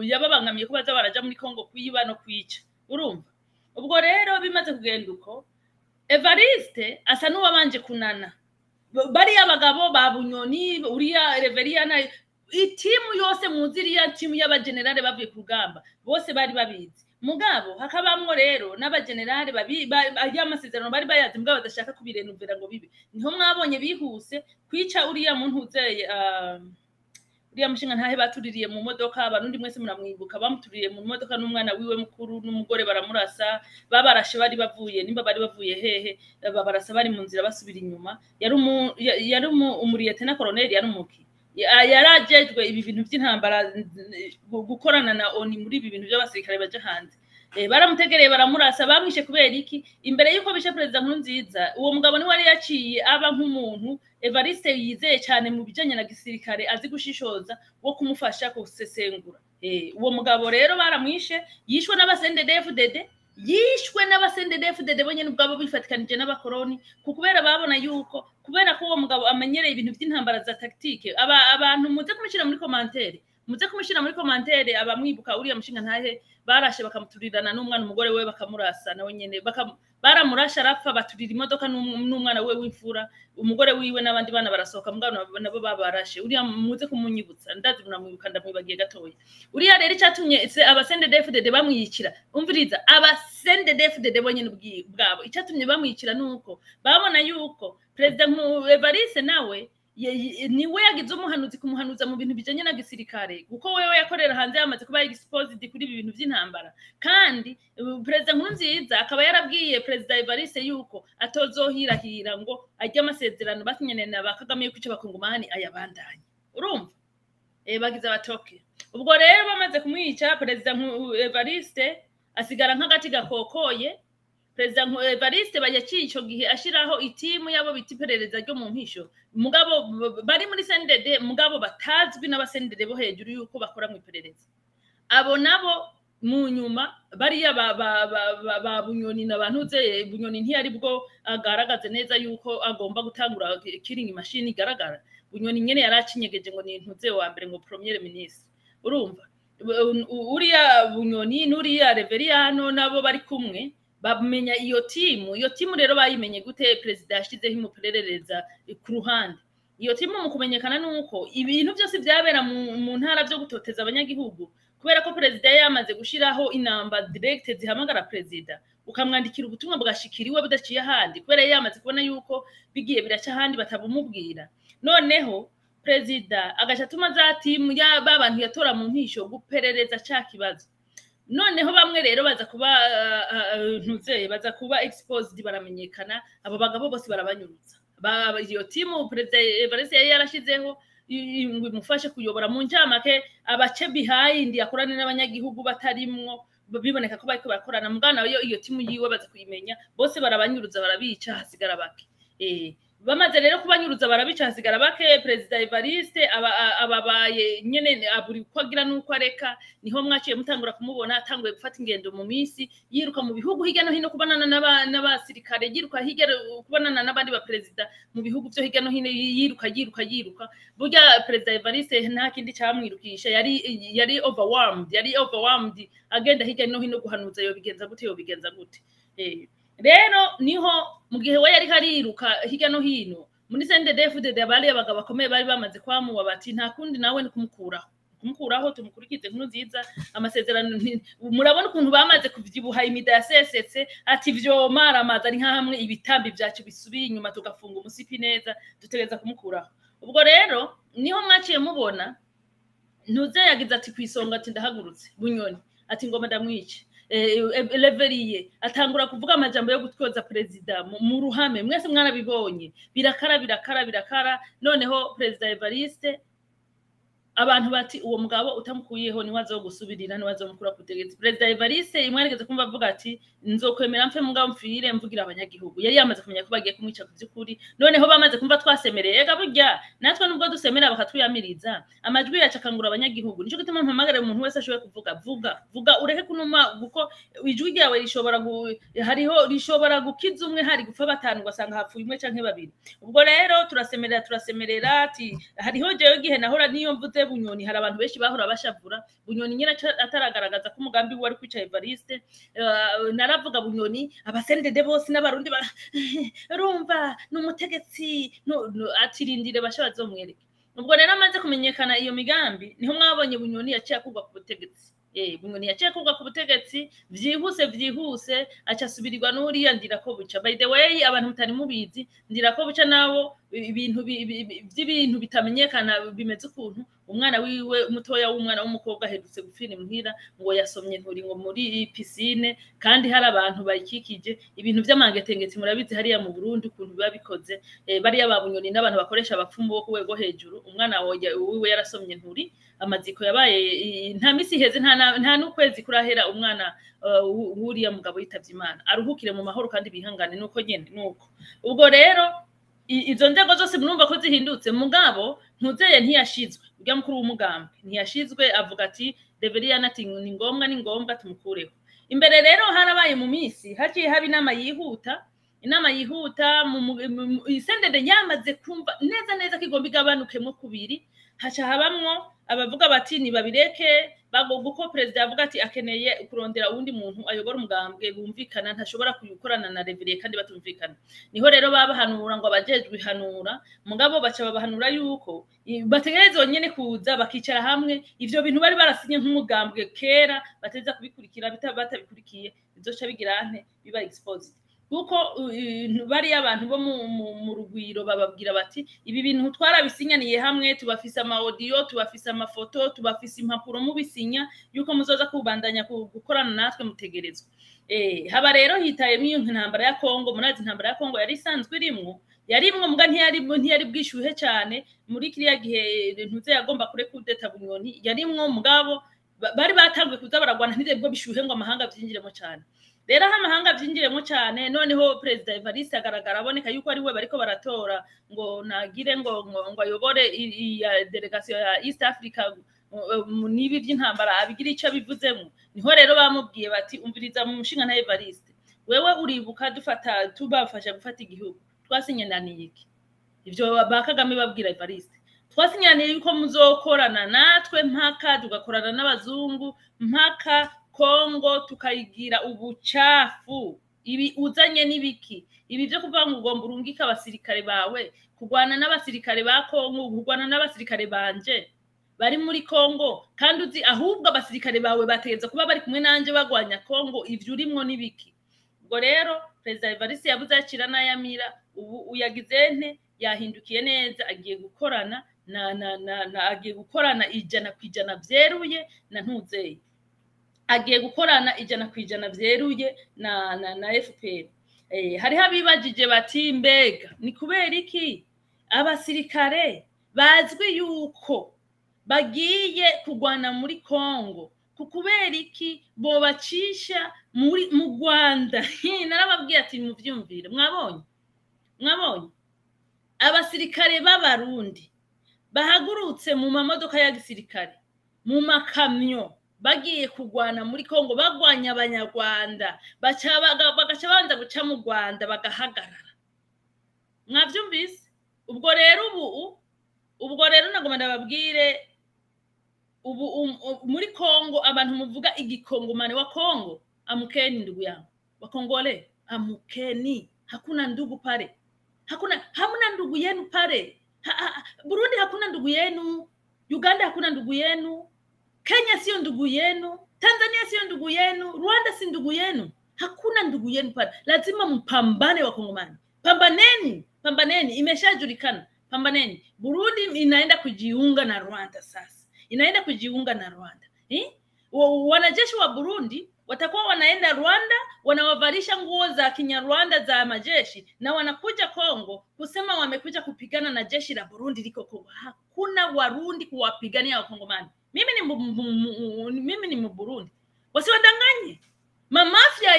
yababangamiye ko baza baraja muri Kongo kuyiba no kwica urumva ubwo rero bimaze kugenda uko Evariste asa n'uwabanje kunana bari abagabo ba Bunyoni uriya Reveriyana itimu yose muziriya timu y'abagenerale bavuye ku rugamba bose bari babizi mugabo hakabamwo rero n'abagenerale y'amasezerano bari bayazi mugabo badashaka kubirenuvera ngo bibe niho mwabonye bihuse kwica uriya muntu uzeye uriya mushinga ntahe batuririye mu modoka abarundi mwese muramwibuka bamutuririye mu modoka n'umwana wiwe mukuru n'umugore baramurasa babarashe bari bavuye nimba bari bavuye hehe babarasa bari mu nzira basubira inyuma yari umuriyete na colonel yari umuki yarajejwe ibi bintu by'intambara gukorana na ONU muri ibi bintu by'abasirikare baje hanze baramutegereye baramurasa bamwishe kubera iki imbere yuko bishe president Nkurunziza uwo mugabo ni wari yaciye aba nk'umuntu Evariste yizeye cyane mu bijanye na gisirikare azi gushishoza wo kumufasha kusesengura uwo mugabo rero baramwishe yishwe n'Cndd-Fdd bonye n'ubwabo bifatikanije n'abakoroni kubera babona yuko kubera ko uwo mugabo amenyereye ibintu by'intambara za tactique abantu muze kumishira muri commentaire abamwibuka uriya mushinga ntahe barashe bakamuturirana n'umwana umugore we bakamurasa nawe nyene baramurasha arapfa baturira imodoka n'umwana we w'imfura umugore wiwe n'abandi bana barasohoka mugabo nabo babarashe uriya muze kumunyibutsa ndazi munamwibuka ndamwibagiye gatoya uriya rero icyatumye Cndd-Fdd bamwiyicira umviriza Cndd-Fdd bonye n'ubwabo icyatumye bamwiyicira nuko babona yuko president Evariste nawe niwe yagize umuhanuzi kumuhanuza mu bintu bijanye na gisirikare kuko wewe yakorera hanze yamaze kuba exposed kuri ibi bintu by'intambara kandi president Nkurunziza akaba yarabwiye president Evariste yuko atozohirahira ngo ajye amasezerano basinyane na Kagame yuko bakongomani ayabandanye urumva bagize abatoke ubwo rero bamaze kumwica president Evariste asigara nk'agati gakokoye president Evariste bayaciye ico gihe ashiraho itimu yabo bitiperereza ryo mu mpisho mugabo bari muri Cndd mugabo batazwi n'abasendede bo hejuru yuko bakora mu iperereza abo nabo mu nyuma bari ba Bunyoni n'abantu ze Bunyoni ntiyari bwo agaragaze neza yuko agomba gutangura killing machine igaragara Bunyoni nyene yaracinyegeje ngo ni intuze wa mbere ngo premier ministre urumva uriya Bunyoni n'uriya Reveriyano nabo bari kumwe bamenya iyo timu rero bayimenye gute president yashizeho imuperereza ku ruhande iyo timu mu kumenyekana nuko ibintu byose byabera mu ntara byo gutoteza abanyagihugu kubera ko president yamaze gushiraho inamba direct zihamagara president ukamwandikira ubutumwa bwashikiriwe budaciye ahandi kubera yamaze kubona yuko bigiye biraca ahandi batabumubwira noneho president agaca tuma za timu y'abantu yatora mu mpisho guperereza ca kibazo noneho bamwe rero baza kuba exposed baramenyekana abo bagabo bose barabanyurutsa iyo timu president Evariste yarashizeho ngo imufashe kuyobora mu njamake abace behind yakorana n'abanyagihugu batarimwo biboneka ko bariko bakorana mugana iyo timu yiwe baza kuyimenya bose barabanyuruza barabica hasigara bake bamaze rero kubanyuruza barabica hasigara bake president Evariste ababaye nyene aburi kwagira nuko areka niho mwaciye mutangura kumubona atanguye gufata ingendo mu misi yiruka mu bihugu hirya no hino kubanana n'abasirikare yiruka hirya kubanana n'abandi ba president mu bihugu byo hirya no hino yiruka burya president Evariste nta kindi cyamwirukisha yari overwhelmed agenda hirya no hino guhanuza yo bigenza gute rero niho mu gihe we yari kariruka hirya no hino muri Cndd-Fdd abari abagabo bakomeye bari bamaze kwamuba bati nta kundi nawe ni kumukuraho tumukurikize nkuru nziza amasezerano murabona ukuntu bamaze kuvyibuha imida yasesetse ati vyo maramaza ari nkahamwe ibitambi vyacu bisubiye inyuma tugafunga umusipi neza dutegereza kumukuraho ubwo rero niho mwaciye mubona ntuze yagize ati kwisonga ati ndahagurutse Bunyoni ati ngoma ndamwice leveriye atangura kuvuga amajambo yo gutwoza president mu ruhame mwese mwarabibonye birakara noneho president Evariste abantu bati uwo mugabo utamukuyeho ni wazo gusubirira ni wazo mukura kutegetse president Evariste imwarigeze kumva avuga ati nzokwemera mfe mugabo mfire mvugira abanyagihugu yari yamaze kumenya ko bagiye kumwica kuvyukuri noneho bamaze kumva twasemereye ega burya natwe nubwo dusemera bakatwiyamiriza amajwi yacakangura abanyagihugu nico gituma mpamagara umuntu wese ashoboye kuvuga vuga ureke kunuma guko ijwi ryawe rishobora gukiza umwe hari gupfa batanu ugasanga hapfuye umwe canke babiri ubwo rero turasemerera ati hariho jewe gihe nahora niyo mvuze Bunyoni hari abantu benshi bahora bashavura Bunyoni nyine ataragaragaza ko umugambi wari kwica Evariste naravuga Bunyoni abasendede bose n'abarundi rumva n'umutegetsi atirindire bashabazo mwereke ubwo rero amaze kumenyekana iyo migambi niho mwabonye Bunyoni yaciye kugwa ku butegetsi Bunyoni yaciye kugwa ku butegetsi vyihuse aca subirirwa n'uriya Ndirako Buca by the way abantu mutari mubizi Ndirako Buca nabo ibintu bitamenyekana bimeze ukuntu umwana wiwe mutoya w'umwana w'umukobwa aherutse gupfira imuhira ngo yasomye nturi ngo muri piscine kandi hari abantu bayikikije ibintu by'amangetengeti murabizi hariya mu Burundi ukuntu biba bikoze bariya babunyoni n'abantu bakoresha abapfumu bo kuwego hejuru umwana wiwe yarasomye nturi amaziko yabaye nta misi heze nta n'ukwezi kurahera umwana wuriya mugabo yitavye Imana aruhukire mu mahoro kandi bihangane nuko nyene nuko ubwo rero izo nzego zose murumva ko zihindutse mugabo ntuzeye ntiyashizwe urya mukuru w'umugambi ntiyashizwe avuga ati deveria nati ni ngombwa tumukureho imbere rero harabaye mu misi haciye haba inama yihuta mu Cndd yamaze kumva neza kigomba igabanukemwo kubiri haca habamwo abavuga bati ni babireke guko president avuga ati akeneye kurondera uwundi muntu ayobora umugambwe bumvikana ntashobora kuyikorana na reveriye kandi batumvikana niho rero babahanura ngo abajejwe hanura mugabo baca babahanura yuko bategerezwa nyene kuza bakicara hamwe ivyo bintu bari barasinye nk'umugambwe kera bateza kubikurikira batabikurikiye bizoca bigirante biba exposed kuko bari abantu bo mu rugwiro bababwira bati ibi bintu twarabisinyaniye hamwe tubafise ama audio tubafise amafoto tubafise impapuro mu bisinya yuko muzoza kubandanya gukorana natwe mutegerezwa haba rero hitayemo iyo ntambara ya Kongo munazi intambara ya Kongo yari isanzwe yarimwo muga ntiyari bwishuhe cyane muri kiriya gihe ntuze yagomba kure kudeta Bunyoni yarimwo mugabo bari batangwe kuza baragwana ntidebwo bishuhe ngo amahanga byinjiremo cyane rero amahanga byinjiremo cyane noneho president Evariste agaragara aboneka yuko ari we bariko baratora ngo nagire ngo ayobore ya delegation ya East Africa nibi by'intambara abigira ico bivuzemo niho rero bamubwiye bati umviriza mu mushinga na Evariste wewe uribuka tubafasha gufata igihugu twasinyaniye iki ivyo ba Kagame babwira Evariste twasinyaniye yuko muzokorana natwe mpaka tugakorana n'abazungu mpaka Kongo tukayigira ubucafu ibi uzanye nibiki ibi byo kuvuga ngo ugomba urungika abasirikare bawe kugwana n'abasirikare ba Kongo kugwana n'abasirikare banje bari muri Kongo kandi uzi ahubwo abasirikare bawe bategeza kuba bari kumwe nanje bagwanya Kongo ivyo urimwo nibiki ubwo rero president Evariste yabuze akira n'ayamira ubu uyagizente yahindukiye neza agiye gukorana agiye gukorana 100% vyeruye na ntuzeye agiye gukorana 100% vyeruye na FPR hari habibajije bati mbega ni kubera iki abasirikare bazwi yuko bagiye kugwana muri Kongo kubera iki bo bacisha mu Rwanda narababwiye ati muvyumvire mwabonye abasirikare b'abarundi bahagurutse mu mamodoka ya gisirikare mu makamyo bagiye kugwana muri Kongo bagwanya abanyarwanda bagaca banza guca mu Rwanda bagahagarara mwavyumvise ubwo rero nagoma ndababwire ubu muri Kongo abantu muvuga igikongomane wa Kongo amukeni ndugu yangu wa Kongole Amkeni, hakuna ndugu pale. Hamna ndugu yenu pale. Burundi hakuna ndugu yenu, Uganda hakuna ndugu yenu, Kenya sio ndugu yenu, Tanzania sio ndugu yenu, Rwanda si ndugu yenu. Hakuna ndugu yenu pale. Lazima mpambane Wakongomani. Pambaneni, imeshajulikana. Pambaneni. Burundi inaenda kujiunga na Rwanda sasa. Inaenda kujiunga na Rwanda. Wanajeshi wa Burundi watakuwa wanaenda Rwanda, wanawavalisha nguo za Kinyarwanda za majeshi, na wanakuja Kongo kusema wamekuja kupigana na jeshi la Burundi liko Kongo. Hakuna Warundi kuwapigania Wakongomani. Mimi ni Mburundi. Wasiwadanganye. Mamafia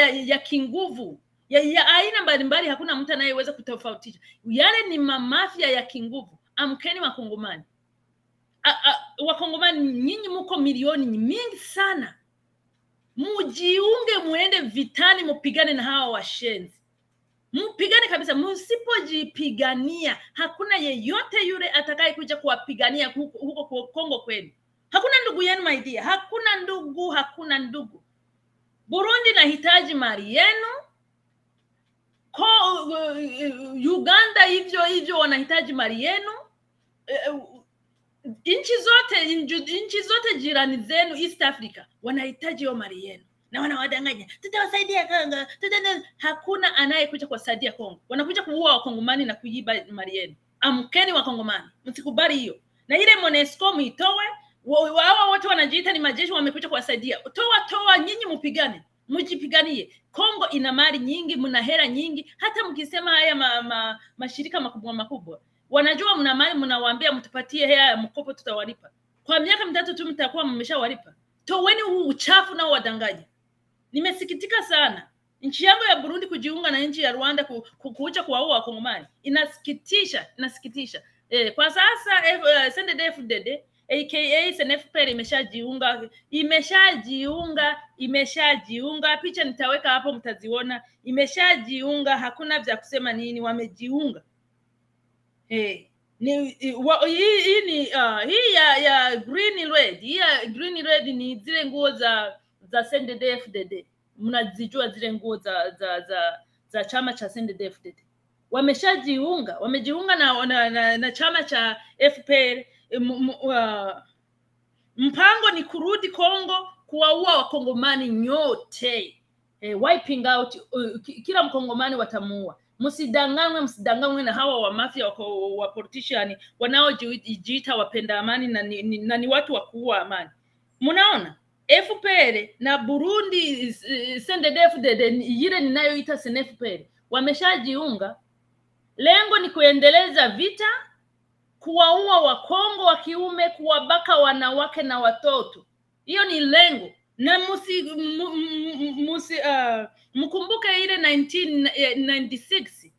ya kinguvu ya aina mbalimbali, hakuna mtu anayeweza kutofautisha. Yale ni mamafia ya kinguvu. Amkeni Wakongomani. Wakongomani nyinyi mko milioni mingi sana. Mujiunge, muende vitani, mupigane na hawa washenzi. Mupigane kabisa. Msipojipigania, hakuna yeyote yule atakaye kuja kuwapigania huko Kongo kwenu. Hakuna ndugu yenu my dear. Hakuna ndugu. Burundi nahitaji mali yenu. Uganda hivyo wanahitaji mali yenu. Nchi zote jirani zenu East Africa wanahitaji hiyo mali yenu, na wanawadanganya tutawasaidia Kongo. Hakuna anayekuja kuwasaidia Kongo. Wanakuja kuua Wakongomani na kuiba mali yenu. Amkeni Wakongomani, msikubali hiyo. Na ile MONUSCO muitoe. Wao wote wanajiita ni majeshi, wamekuja kuwasaidia. Toa nyinyi, mpigane, mjipiganie. Kongo ina mali nyingi, mna hela nyingi. Hata mkisema haya mashirika makubwa wanajua mna mali, mnawaambia mtupatie hela ya mkopo, tutawalipa. Kwa miaka 3 tu mtakuwa mmeshawalipa. Toweni huu uchafu na wadanganya. Nimesikitika sana. Nchi yangu ya Burundi kujiunga na nchi ya Rwanda kuja kuwaua Wakongomani. Inasikitisha. Kwa sasa Cndd-Fdd aka SNFPR imeshajiunga. Picha nitaweka hapo, mtaziona. Imeshajiunga, hakuna vya kusema nini, wamejiunga. Hii ya green red. Hii ya green red ni zile nguo za Cndd-Fdd. Mnazijua zile nguo za chama cha Cndd-Fdd. Wamejiunga na chama cha FPR. Mpango ni kurudi Kongo, kuwaua Wakongomani nyote. Wiping out, kila Mkongomani watamuua. Msidanganywe na hawa wa mafia wa politician wanaojiita wapenda amani na ni watu wa kuua amani. Mnaona FPR na Burundi Cndd-Fdd ile ninayoita SNFPR wameshajiunga. Lengo ni kuendeleza vita, kuwaua Wakongo wa kiume, kuwabaka wanawake na watoto. Hiyo ni lengo. Na mkumbuke ile 1996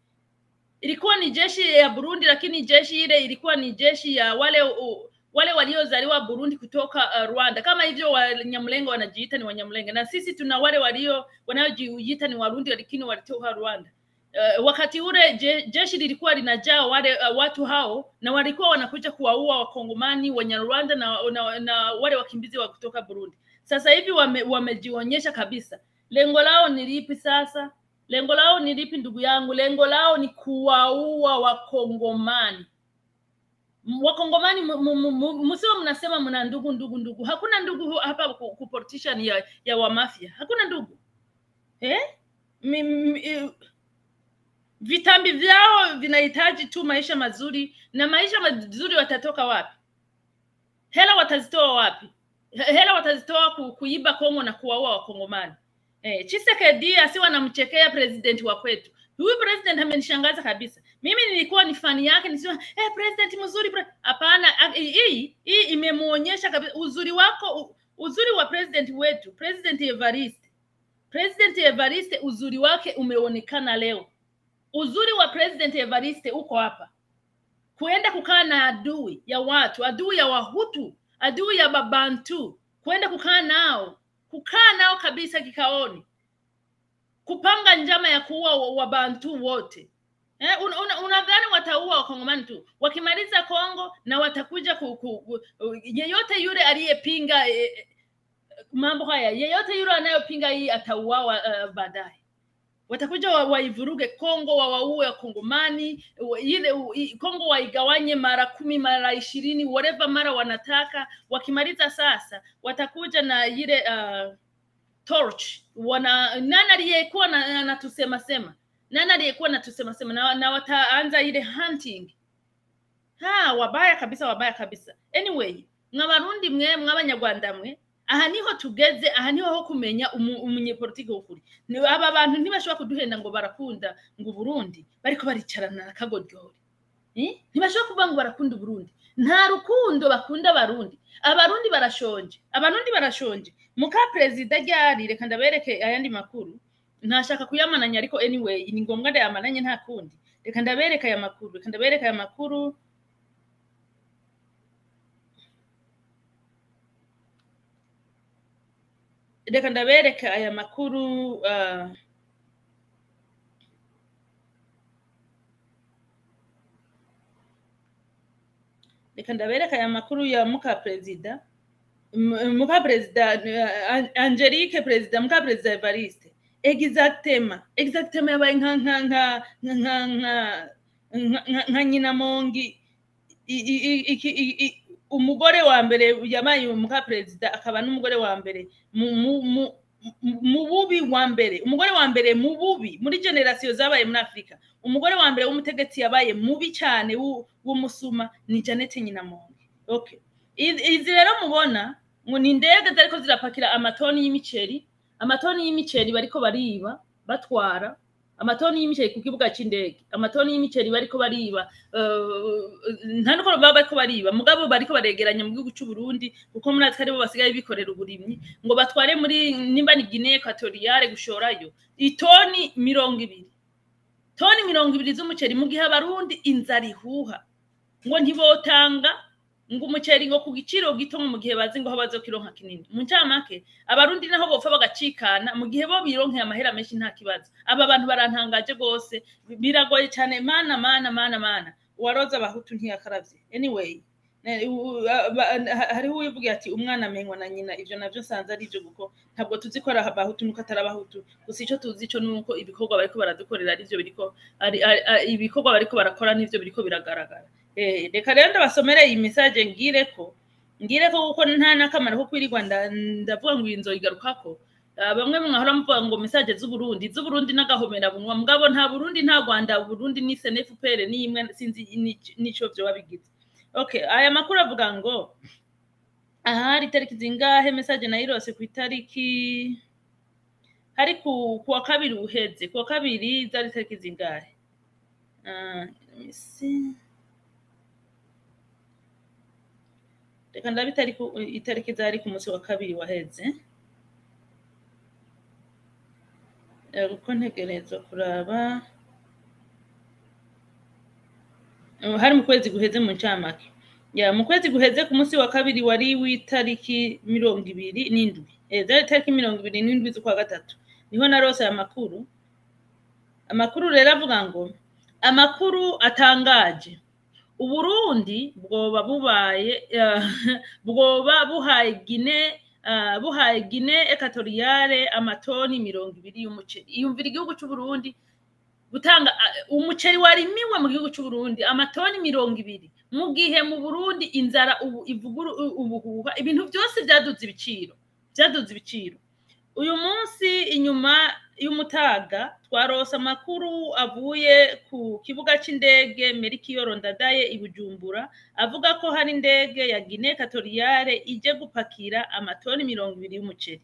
ilikuwa ni jeshi ya Burundi, lakini jeshi ile ilikuwa ni jeshi ya wale waliozaliwa Burundi kutoka Rwanda. Kama hivyo Wanyamulenge wanajiita ni Wanyamulenge, na sisi tuna wale wanaojiita ni Warundi lakini walitoka Rwanda. Wakati ule jeshi lilikuwa linajaa watu hao, na walikuwa wanakuja kuwaua Wakongomani, Wanyarwanda na wale wakimbizi wa kutoka Burundi. Sasa hivi wamejionyesha kabisa. Lengo lao ni lipi sasa? Lengo lao ni lipi ndugu yangu? Lengo lao ni kuwaua Wakongomani. Wakongomani msio mnasema mna ndugu. Hakuna ndugu hapa ku politician ya wa mafia. Hakuna ndugu. Vitambi vyao vinahitaji tu maisha mazuri, na maisha mazuri watatoka wapi? Hela watazitoa wapi? Hela watazitoa kuiba Kongo na kuwaua Wakongomani. Tshisekedi asiwa namchekea president wa kwetu. Huyu president amenishangaza kabisa. Mimi nilikuwa ni fani yake, nisema president mzuri. Hapana, hii imemuonyesha kabisa uzuri wa president wetu, President Evariste, uzuri wake umeonekana leo. Uzuri wa President Evariste uko hapa. Kuenda kukaa na adui ya watu, adui ya Wahutu, adui ya Babantu, kuenda kukaa nao kabisa kikaoni. Kupanga njama ya kuua Wabantu wote. Unadhani wataua Wakongomani tu? Wakimaliza Kongo na watakuja yeyote yule aliyepinga mambo haya, yeyote yule anayopinga hii atauawa baadaye. watakuja waivuruge Kongo, wawaue Kongomani, ile Kongo waigawanye mara 10 mara 20 whatever mara wanataka. Wakimaliza sasa watakuja na ile torch nani aliyekuwa anatusema na wataanza ile hunting. Wabaya kabisa. Anyway, mwabarundi mwe mw'abanyarwanda mwe, aha niho tugeze, aha niho ho kumenya umunyepolitike w'ukuri. Ni aba bantu ntibashobora kuduhenda ngo barakunda ngo Burundi bariko baricarana akagoryori. Ntibashobora kuvuga ngo barakunda Burundi. Nta rukundo bakunda abarundi barashonje. Muka president ryari, reka ndabereke ayandi makuru. Ntashaka kuyamananya ariko anyway ni ngombwa ndayamananye nta kundi. Reka ndabereka aya makuru. Reka ndabereka aya makuru ya muka president Angelique president muka president Evariste. Exactement yabaye nka nyina mongi. Umugore wa mbere yabaye muka president akaba n'umugore wa mbere mu bubi wa mbere. Umugore wa mbere mu bubi muri generation zabaye muri Afrika. Umugore wa mbere w'umutegetsi yabaye mubi cyane w'umusuma ni Janete Nyinamongi. Okay, izi rero mubona ngo ni ndege zariko zirapakira amatoni y'imiceri bariko bariba batwara amatoni y'imiceri ku kibuga c'indege. Amatoni y'imiceri bariko bariba nta nuko bariko bariba mugabo bariko baregeranya mu gihugu cy'u Burundi kuko muri atari bo basigaye bikorera uburimyi ngo batware muri nimba ni Guinée Equatoriale gushorayo itoni 20 z'umuceri mu gihe abarundi inzara ihuha ngo ntibotanga ngo umuceri ngo ku giciro gito mu gihe bazi ngo bazokironka kinini. Mu ncamake abarundi naho bopfa bagacikana mu gihe bo bironkeye amahera menshi nta kibazo. Aba bantu barantangaje gose, biragoye cyane. Mana waroza abahutu ntiyakaravye. Anyway, hariho uyivuga ati umwana amenywa na nyina. Ivyo navyo sanza ari byo guko ntabwo tuzi ko abahutu nuko atarabahutu. Gusa ico tuzi cyo nuko ibikorwa bariko baradukorera ari byo biriko ibikorwa bariko barakora n'ivyo biriko biragaragara. Reka rero ndabasomera iyi message ngire ko kuko nta nakamara ko kwirirwa ndavuga ngo inzo igarukako. Bamwe mwahora muvuga ngo message z'Uburundi n'agahomera bunwa mugabo nta Burundi nta Rwanda. Burundi ni Cndd-Fdd ni imwe sinzi nico byo babigize. Okay, aya makuru avuga ngo ahari tariki zingahe message nayirose ku itariki hari kuwa kabiri uheze kuwa kabiri zari tariki zingahe reka ndabitari itariki zari ku munsi wa kabiri waheze uko ntegerezwa kuraba hari mu kwezi guheze mu ncamake mu kwezi guheze ku munsi wa kabiri wari w'itariki 27 zari tariki 27 z'ukwa gatatu niho narose aya amakuru rero avuga ngo amakuru atangaje Uburundi bwoba buhaye Guinée Equatoriale amatoni 20 y'umuceri. Iyumvira igihugu cy'u Burundi gutanga umuceri warimiwe mu gihugu cy'u Burundi amatoni 20 mu gihe mu Burundi inzara ubuhuha ibintu byose byaduze ibiciro. Uyu munsi inyuma y'umutaga twarose amakuru avuye ku kibuga c'indege Melchior Ndadaye i Bujumbura avuga ko hari indege ya Guinée Equatoriale ije gupakira amatoni 20 y'umuceri.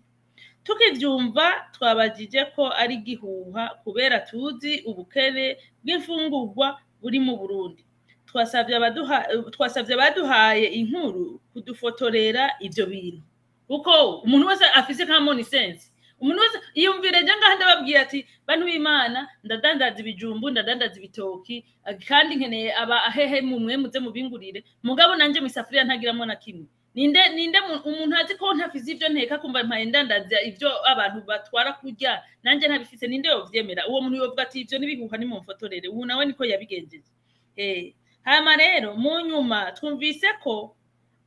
Tukivyumva twabajije ko ari gihuha kubera tuzi ubukene bw'imfungurwa buri mu Burundi. Twasavye abaduhaye inkuru kudufotorera ivyo bintu kuko umuntu wese afise common sense. Umuntu wese iyumvire je ngaha ndababwira ati bantu b'Imana ndadandaza ibijumbu ndadandaza ibitoki kandi nkeneye aba ahehe mumwe muze mubingurire mugabo nanje mu isafuriya ntagiramo na kimwe. Ninde umuntu azi ko ntafize ivyo nteka kumva mpaye ndandaza ivyo abantu batwara kurya nanje ntabifise ninde yovyemera. Uwo muntu yovuga ati ivyo nibihuha ni mumfotorere. Ubu nawe niko yabigenjeje. Hama rero mu nyuma twumvise ko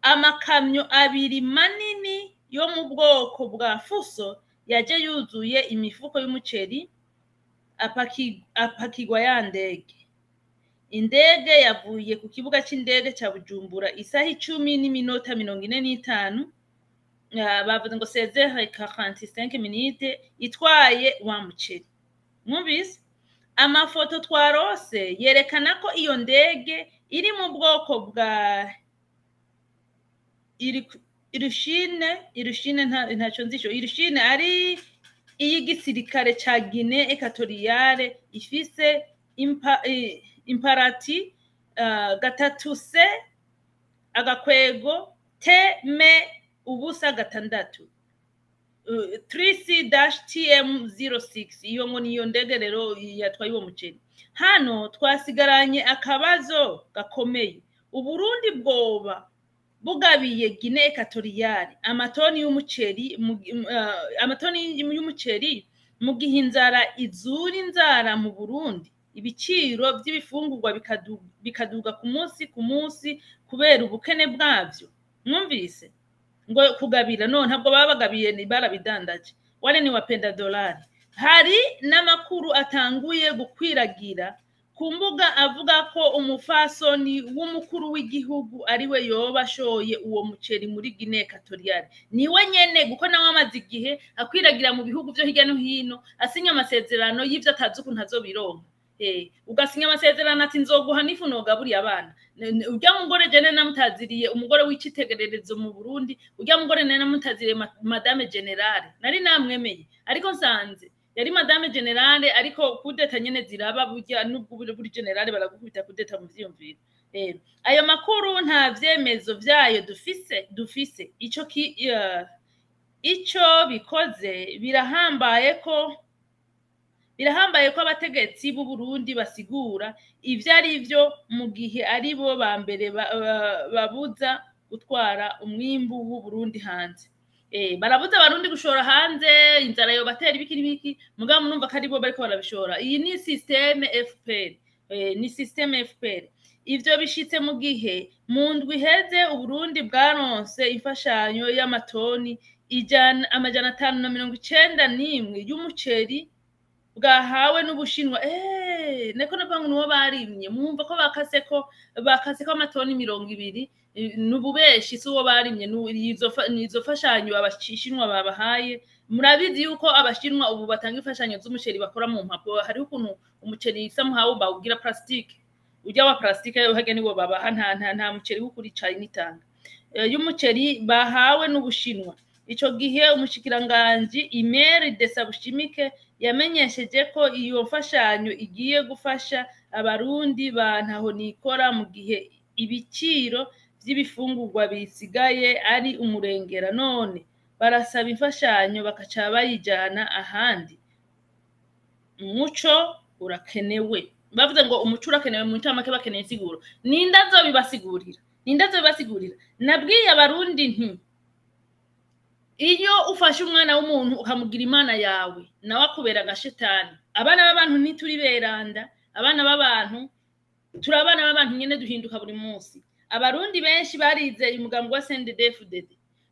amakamyo abiri manini yo mu bwoko bwa fuso yaje yuzuye imifuko y'umuceri apakigwa ya ndege. Indege yavuye ku kibuga c'indege ca Bujumbura isaha 10:45 bavuze ngo 16h45 minutes itwaye wa muceri. Mwumvise amafoto twarose yerekana ko iyo ndege iri mu bwoko bwa Irushine ntaco nzisho. Irushine ari iyigisirikare ca Guinée Equatoriale ifise imparati 3C agakwego teme ubusa 6 3C-TM06. iyo ngo niyo ndege rero yatwaye uwo muceri. Hano twasigaranye akabazo gakomeye. Uburundi bwoba bugabiye Guinée Equatoriale amatoni y'umuceri mu gihe inzara izura inzara mu Burundi, ibiciro by'ibifungurwa bikaduga ku munsi kubera ubukene bwavyo. Mwumvise ngo kugabira no ntabwo babagabiye ni barabidandaje, wale ni wapenda dolari. Hari n'amakuru atanguye gukwiragira ku mbuga avuga ko umufasoni w'umukuru w'igihugu ariwe yoba ashoye uwo muceri muri Guinée Equatoriale. Niwe nyene guko nawe amaze igihe akwiragira mu bihugu byo hirya no hino asinya amasezerano y'ivyo atazi ukuntu azobironka. Ugasinya amasezerano ati nzoguha n'ifu nogaburiye abana. Urya mugore jene namutaziriye umugore w'icitegererezo mu Burundi, urya mugore namutaziriye Madame Generale. Nari namwemeye ariko nsanze yari Madame Generale ariko kudeta nyene ziraba burya nubwo buri generale baragukubita kudeta mu vyiyumviro. Ayo makuru nta vyemezo vyayo dufise ico bikoze birahambaye ko abategetsi b'u Burundi basigura ivyo ari vyo mu gihe ari bo ba mbere babuza gutwara umwimbu w'u Burundi hanze. Barabuza abarundi gushora hanze, inzara yo batera ibiki mugabo munumva ko ari bo bariko barabishora. Iyi ni systeme FPR, ivyo bishitse mu gihe mu ndwi heze u Burundi bwaronse imfashanyo y'amatoni 591 y'umuceri bwahawe n'Ubushinwa. Neko napangu nuwo barimye mwumva ko bakase ko amatoni 200 nububeshi si uwo barimye nizo fashanyo abashishinwa babahaye. Murabizi yuko abashinwa ubu batanga ifashanyo z'umuceri bakora mu mpapuro. Hari ukuntu umuceri samuhawe bawugira plastique, ujya wa plastique hage niwo babaha nta muceri w'ukuri cari nitanga y'umuceri bahawe n'Ubushinwa. Ico gihe umushikiranganje Imeri de Sabushimike yamenyesheje ko iyo mfashanyo igiye gufasha abarundi bantaho nikora mu gihe ibiciro vy'ibifungurwa bisigaye ari umurengera, none barasaba imfashanyo bakaca bayijana ahandi. Umuco urakenewe. Bavuze ngo umuco urakenewe mu ncamake bakeneye siguro. Nindazo bibasigurira nabwiye abarundi nti iyo ufashe umwana w'umuntu ukamugira imana yawe nawe akubera agashetani. Abana b'abantu ntituri beranda, abana b'abantu turabana b'abantu nyene duhinduka buri munsi. Abarundi benshi barizeye umugambo wa Cndd-Fdd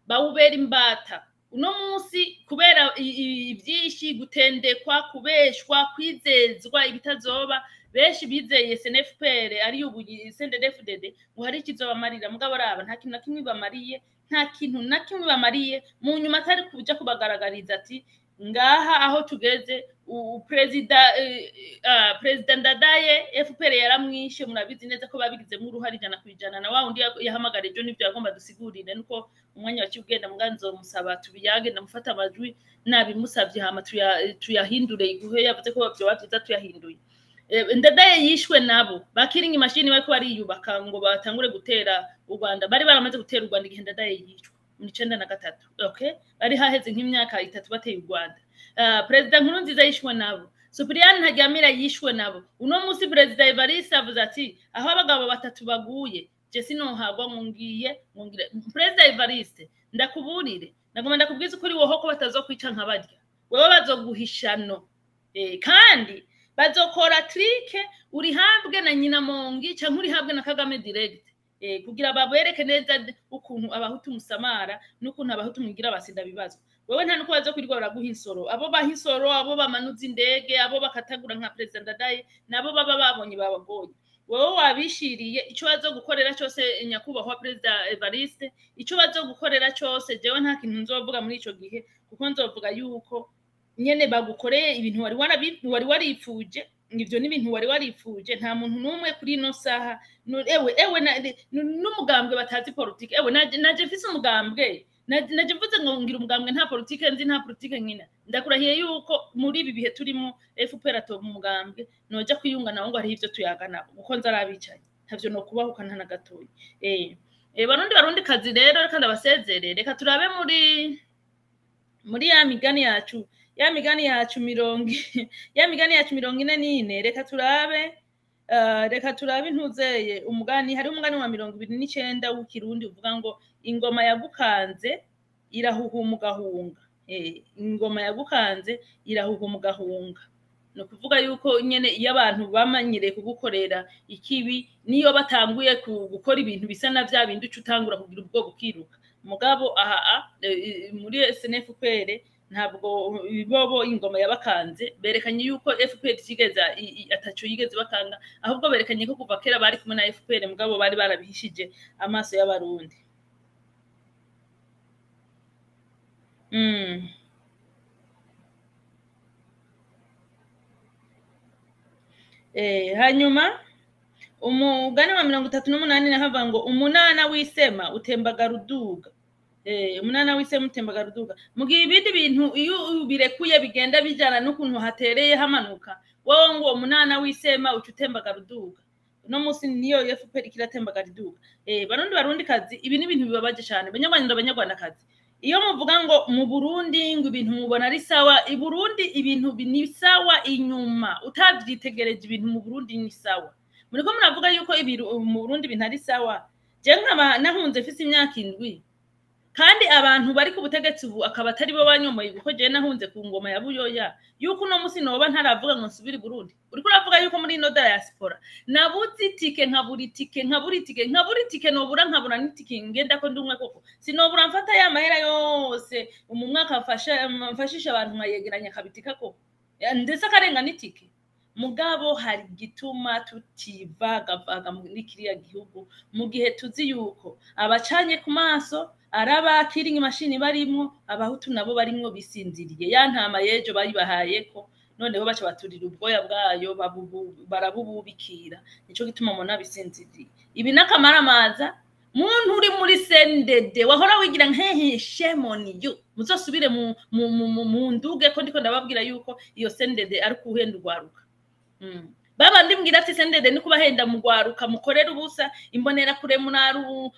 bawubera imbata. Uno munsi kubera ivyinshi gutendekwa, kubeshwa, kwizezwa ibitazoba, benshi bizeye SNFPR ari ubu Cndd-Fdd ngo hari ikizobamarira. Mugabo araba nta kintu na kimwe bamariye mu nyuma atari kuja kubagaragariza ati ngaha aho tugeze. President Ndadaye FPR yaramwishe, murabizi neza ko babigizemo uruhari 100% na wa undi yahamagara ejo nivyo yagomba dusigurire nuko umwanya wakigenda muganzo musaba tubiyage ndamufata amajwi nabimusavye hama tuyahindure iguhe yavuze ko bavyo bavyiza tuyahinduye. Ndadaye yishwe nabo bakiringa imashini bariko bariyubaka ngo batangure gutera u Rwanda. Bari baramaze gutera u Rwanda igihe Ndadaye yishwe mu 1993. Okay, bari haheze nk'imyaka 3 bateye u Rwanda. President Nkurunziza yishwe nabo, Cyprien Ntaryamira yishwe nabo. Uno munsi President Evariste avuze ati aho abagabo 3 baguye je sinohagwa ngiye President Evariste ndakuburire nagoma ndakubwiza ukuri woho ko batazokwica nkabarya wewe bazoguhishano kandi bazokora trike uri habwe na nyina mongi canke uri habwe na Kagame direct. kugira babereke neza ukuntu abahutu musamara n'ukuntu abahutu mugira basinda bibazo wewe nta nuko bazo kwirwa baraguha insoro abo bahisoro abo bamanuza indege abo bakatagura nka president Dadaye nabo baba babonye babagoye wowe wabishiriye ico bazo gukorera cyose nyakubahwa president Evariste ico bazo gukorera cyose jewe nta kintu nzovuga muri ico gihe kuko nzovuga yuko nyene bagukoreye ibintu wari waripfuje ngivyo n'ibintu wari waripfuje nta muntu numwe kuri no saha ewe n'umugambwe batazi politique ewe naje mfise umugambwe naje mvuze ngo ngira umugambwe nta politique nzi nta politique nkina ndakurahiye yuko muri ibi bihe turimo FPR atoba umugambwe noja kwiyunga nawo ngo ari ivyo tuyagana kuko nzarabicanye ntavyo no kubahukana na gatoyi barundi kazi rero reka ndabasezerere reka turabe muri ya migani yacu ya migani yacu 44 reka turabe ntuzeye umugani hari umugani wa 29 w'ikirundi uvuga ngo ingoma yagukanze irahuhuma ugahunga ingoma yagukanze irahuhuma ugahunga no kuvuga yuko nyene iyo abantu bamanyire kugukorera ikibi niyo batanguye gukora ibintu bisa na vya bindi ucutangura kugira ubwo bukiruka mugabo muri SNFPR ntabwo bibobo ingoma yabakanze berekanye yuko FPR kigeza ataco yigeze bakanga ahubwo berekanye ko kuva kera bari kumwe na FPR mugabo bari barabihishije amaso y'abarundi hanyuma umugani wa 38 nahavuga ngo umunana wisema utembaga ruduga umunana wisema utembaga ruduga mugihe ibindi bintu iyo birekuye bigenda bijana n'ukuntu hatereye hamanuka wowe ngo umunana wisema ucutembaga ruduga no musi niyo FPR kiratembaga ruduga barundi kazi ibi ni ibintu bibabaje cyane abanyarwanda kazi iyo muvuga ngo mu Burundi ngo ibintu mubona ari sawa i Burundi ibintu ni sawa inyuma utavyitegereje ibintu mu Burundi ni sawa muriko muravuga yuko mu Burundi ibintu ari sawa je nkaba nahunze mfise imyaka 7 kandi abantu bari ku butegetsi ubu akaba atari bo banyomoye kuko je nahunze ku ngoma ya Buyoya yuko no musi noba ntaravuga ngo nsubire Burundi uriko uravuga yuko muri no diaspora nabuzi tike nkaburi tike nobura nkabura nitike ngenda ko ndumwe koko sinobura mfata ya mahera yose mu mwaka mfashisha abantu nkayegeranya kabitika koko ndetse akarenga nitike mugabo hari gituma tutivagaga muri kiriya gihugu mu gihe tuzi yuko abacanye ku maso araba kiringi mashini barimo abahutu nabo barimo bisinziriye ya ntama yejo bayibahaye ko noneho baca baturira ubwoya bwayo barabububikira nico gituma mona bisinziriye ibi nakamaramaza muntu uri muri Cndd wahora wigira nkehe shemoni you muzosubire mu nduge ko ndiko ndababwira yuko iyo Cndd ari kuhenda ugwaruka baba ndimbwira ati Cndd ni kubahenda mugwaruka mukorera ubusa imbonera kure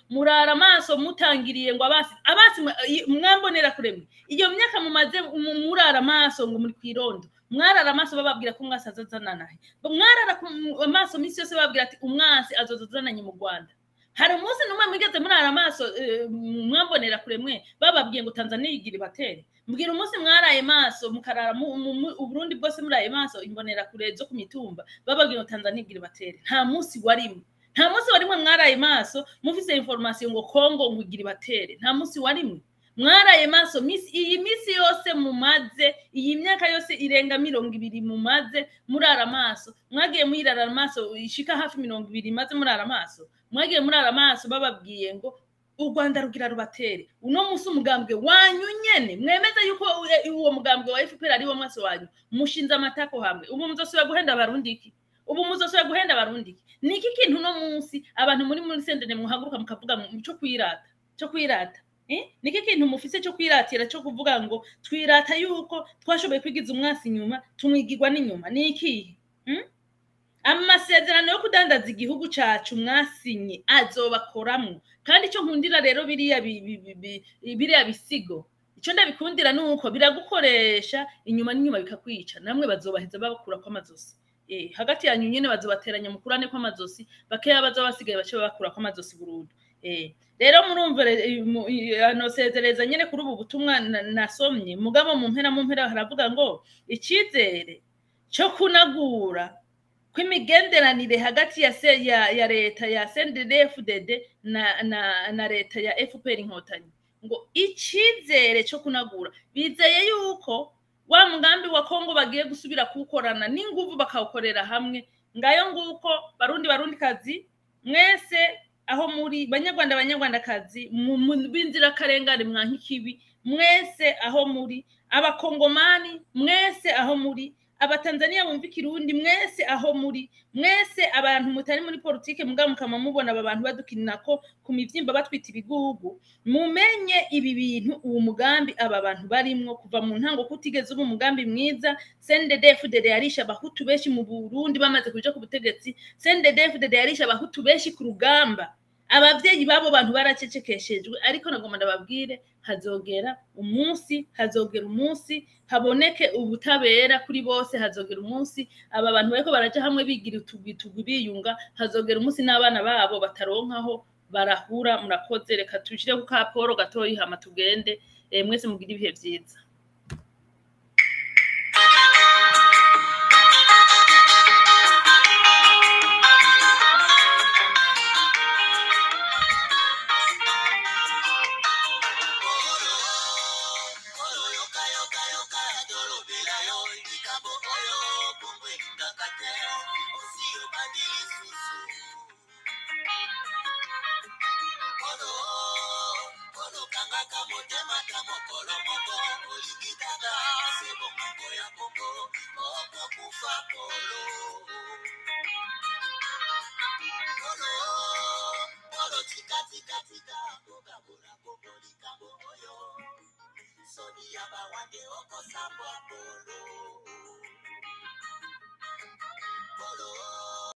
murara amaso mutangiriye ngo abasi mwambonera kure iyo myaka mumaze murara amaso ngo muri kwirondo mwarara amaso bababwira ko mwasazazana nahe mwarara amaso misi yose bababwira ati umwasi azozazananye mu Rwanda hari umunsi numwe mwigeze murara amaso mwambonera kure mwe bababwiye ngo Tanzania yigira batere mbwira umunsi mwaraye maso mukarara mu Burundi bwose muraye maso imbonera kure zo ku mitumba bababwiye ngo Tanzania yigira batere nta munsi warimwe mwaraye maso mufise information ngo Kongo ngugira batere nta munsi warimwe mwaraye maso iyi misi yose mumaze iyi myaka yose irenga 200 mumaze murara maso mwagiye mwirara maso ishika hafi 200 maze murara maso mwagiye murara maso bababwiye ngo u Rwanda rugira rubatere uno musi umugambwe wanyu nyene mwemeza yuko uwo mugambwe wa FPR ari wo mwase wanyu mushinza amatako hamwe ubu muzosubira guhenda abarundi niki kintu no musi abantu muri Cndd muhaguruka mukavuga cyo kwirata niki kintu mufise cyo kwiratira cyo kuvuga ngo twirata yuko twashoboye kwigiza umwasi nyuma tumwigirwa n'inyuma niki amasezerano yo kudandaza igihugu cacu mwasinye azobakoramwo kandi cyo nkundira rero biriya bisigo ico ndabikundira nuko biragukoresha inyuma n'inyuma bikakwica namwe bazobaheza babakura kwa mazosi hagati yanyu nyene bazobateranya mukurane kwa mazosi bakeya bazobasigaye bace bakura kwa mazosi burundu rero murumva anosezereza nyene kuri ubu butumwa nasomye mugabo mu mpera haravuga ngo icizere cyo kunagura kw'imigenderanire hagati ya leta ya Cndd-Fdd na leta ya FPR inkotanyi ngo icizere cyo kunagura bizeye yuko wa mugambi wa Kongo bagiye gusubira kuwukorana n'inguvu bakawukorera hamwe. Ngayo nguko barundi kazi mwese aho muri banyarwandakazi binzira karengane mwankikibi mwese aho muri abakongomani mwese aho muri abatanzania bumva ikirundi mwese aho muri mwese abantu mutari muri politike mugabo mukama mubona aba bantu badukinako ku mivyimba batwita ibigugu mumenye ibi bintu uwo mugambi aba bantu barimwo kuva mu ntango kutigeze ubu mugambi mwiza. Cndd-Fdd yarisha abahutu benshi mu Burundi bamaze kuja ku butegetsi. Cndd-Fdd yarisha abahutu benshi ku rugamba. Abavyeyi babo bantu baracecekeshejwe ariko nagomba ndababwire hazogera umunsi haboneke ubutabera kuri bose. Hazogera umunsi aba bantu bariko baraja hamwe bigira utugwi biyunga. Hazogera umunsi n'abana babo bataronkaho barahura. Murakoze, reka tushire ku kaporo gatoyi hama tugende. Mwese mugira ibihe vyiza. Sonia Bawande Oko Sambo Apollo.